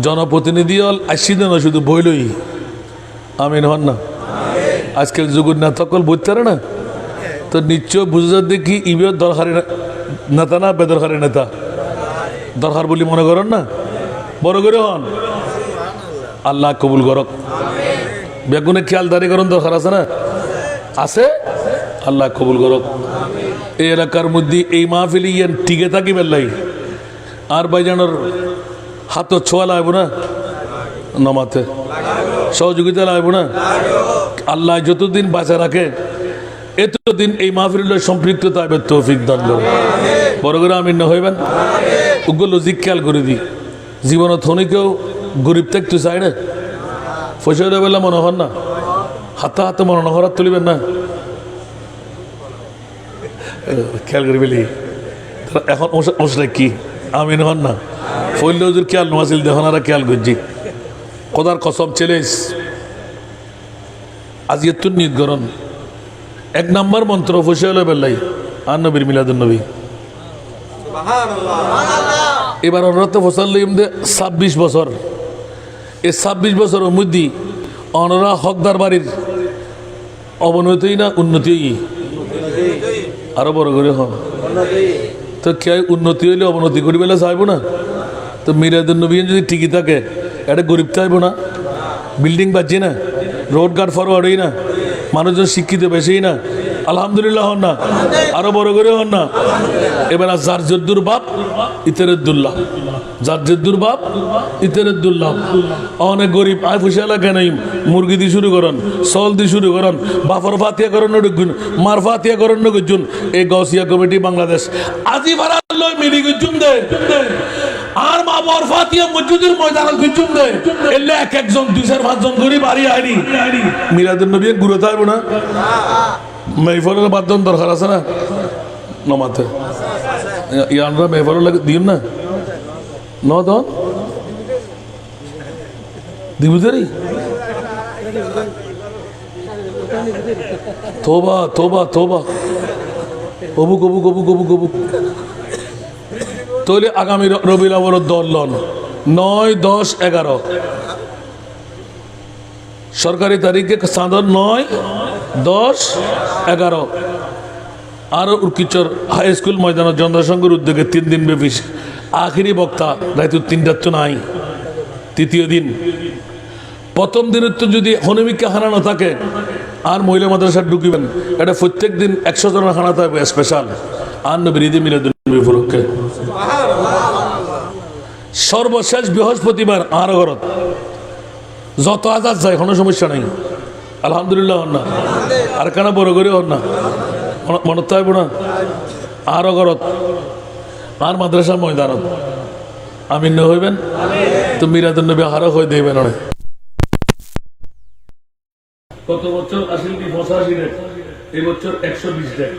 জনপ্রতিনিধি হল আসিদ না শুধু বইলই আমিন হন না আজকাল যুগুর না তকল বুঝতে পারে না তো নিশ্চয় বুঝে দেখি ইবে দরকারি নেতা না বেদরকারি নেতা দরকার বলি মনে করেন না বড় করে হন আল্লাহ কবুল করক বেগুনে খেয়ালদারি করুন দরকার আছে না আছে আল্লাহ কবুল করক এই এলাকার মধ্যে এই মাহফিলি ইয়ান টিকে থাকি বেল্লাই আর ভাইজানোর হাত ছোঁয়া লাগবো না নমাতে সহযোগিতা লাগবো না আল্লাহ যতদিন বাঁচা রাখে এতদিন এই মাহফিলের সম্পৃক্ততা হবে তৌফিক দান করে বড় করে আমিন না হইবেন ওগুলো লজিক খেয়াল করে দিই জীবনত হনিকেও গরিব থাকতে চাই না পয়সা বেলা মনে হন না হাতে হাতে মনে হরাত তুলিবেন না খেয়াল করে বেলি এখন ওসরা কি আমিন হন না ফইল হুজুর খেয়াল নোয়াছিল দেখুন আর খেয়াল করছি খোদার কসম ছেলেস আজ এতুন নিয়ত করুন এক নম্বর মন্ত্র পয়সা হলো বেলাই আর নবীর মিলাদুন নবী এবার অনরত ফসল লইম দে 26 বছর এই 26 বছরের মধ্যে অনরা হকদার বাড়ির অবনতি না উন্নতি আরো বড় করে হন তো কে উন্নতি হইলে অবনতি করি বেলা চাইব না তো মিলাদুন নবী যদি ঠিকই থাকে এটা গরিব চাইব না বিল্ডিং বাজছে না রোড ঘাট ফরওয়ার্ড হই না মানুষজন শিক্ষিত বেশি না আলহামদুলিল্লাহ হন না আরো বড় করে হন না এবার যার জদ্দুর বাপ ইতরুদ্দুল্লাহ যার জদ্দুর বাপ ইতরুদ্দুল্লাহ অনেক গরিব আয় ফুসালা কেন মুরগি দিয়ে শুরু করেন সল দিয়ে শুরু করেন বাপর ফাতিয়া করেন ঢুকুন মার ফাতিয়া করেন ঢুকুন এই গাউসিয়া কমিটি বাংলাদেশ আজি ভাড়া লই মিলি গুজুম দে আর মা বাবার ফাতিয়া মসজিদের ময়দানে গুজুম দে এলে এক একজন 2-5 জন গরিব বাড়ি আইনি মিলাদুন নবী গুরু থাকবো না মেহফলের বাধ্যম দরকার আছে না নমাতে ইয়ানরা মেহফলের লাগে দিম না ন তো দিবুদারি তোবা তোবা তোবা অবুক অবুক অবুক অবুক অবুক তাহলে আগামী রবিউল আউয়ালের দল লন 9, 10, 11 সরকারি তারিখে সাদর 9, 10, 11 আর উর্কিচর হাই স্কুল ময়দান জনসংঘের উদ্যোগে 3 দিন ব্যাপী আখিরি বক্তা রাত 3টার তো নাই তৃতীয় দিন প্রথম দিনের তো যদি হনমিকা হানানো থাকে আর মহিলা মাদ্রাসা ঢুকিবেন, এটা প্রত্যেক দিন 100 জনের হানা থাকবে স্পেশাল আর নবীর ঈদে মিলাদুন্নবী উপলক্ষে। সর্বশেষ বৃহস্পতিবার আর ঘরত যত আজাদ যায় কোনো সমস্যা নাই, আলহামদুলিল্লাহ হন না, আর কেন বড় করে হন না, মনে থাকবো না। আর ঘরত আর মাদ্রাসা ময়দানত আমিন না হইবেন তো মিলাদুন্নবী হারও হয়ে দেবেন। কত বছর আসেন কি 85 এই বছর 120 ডেট।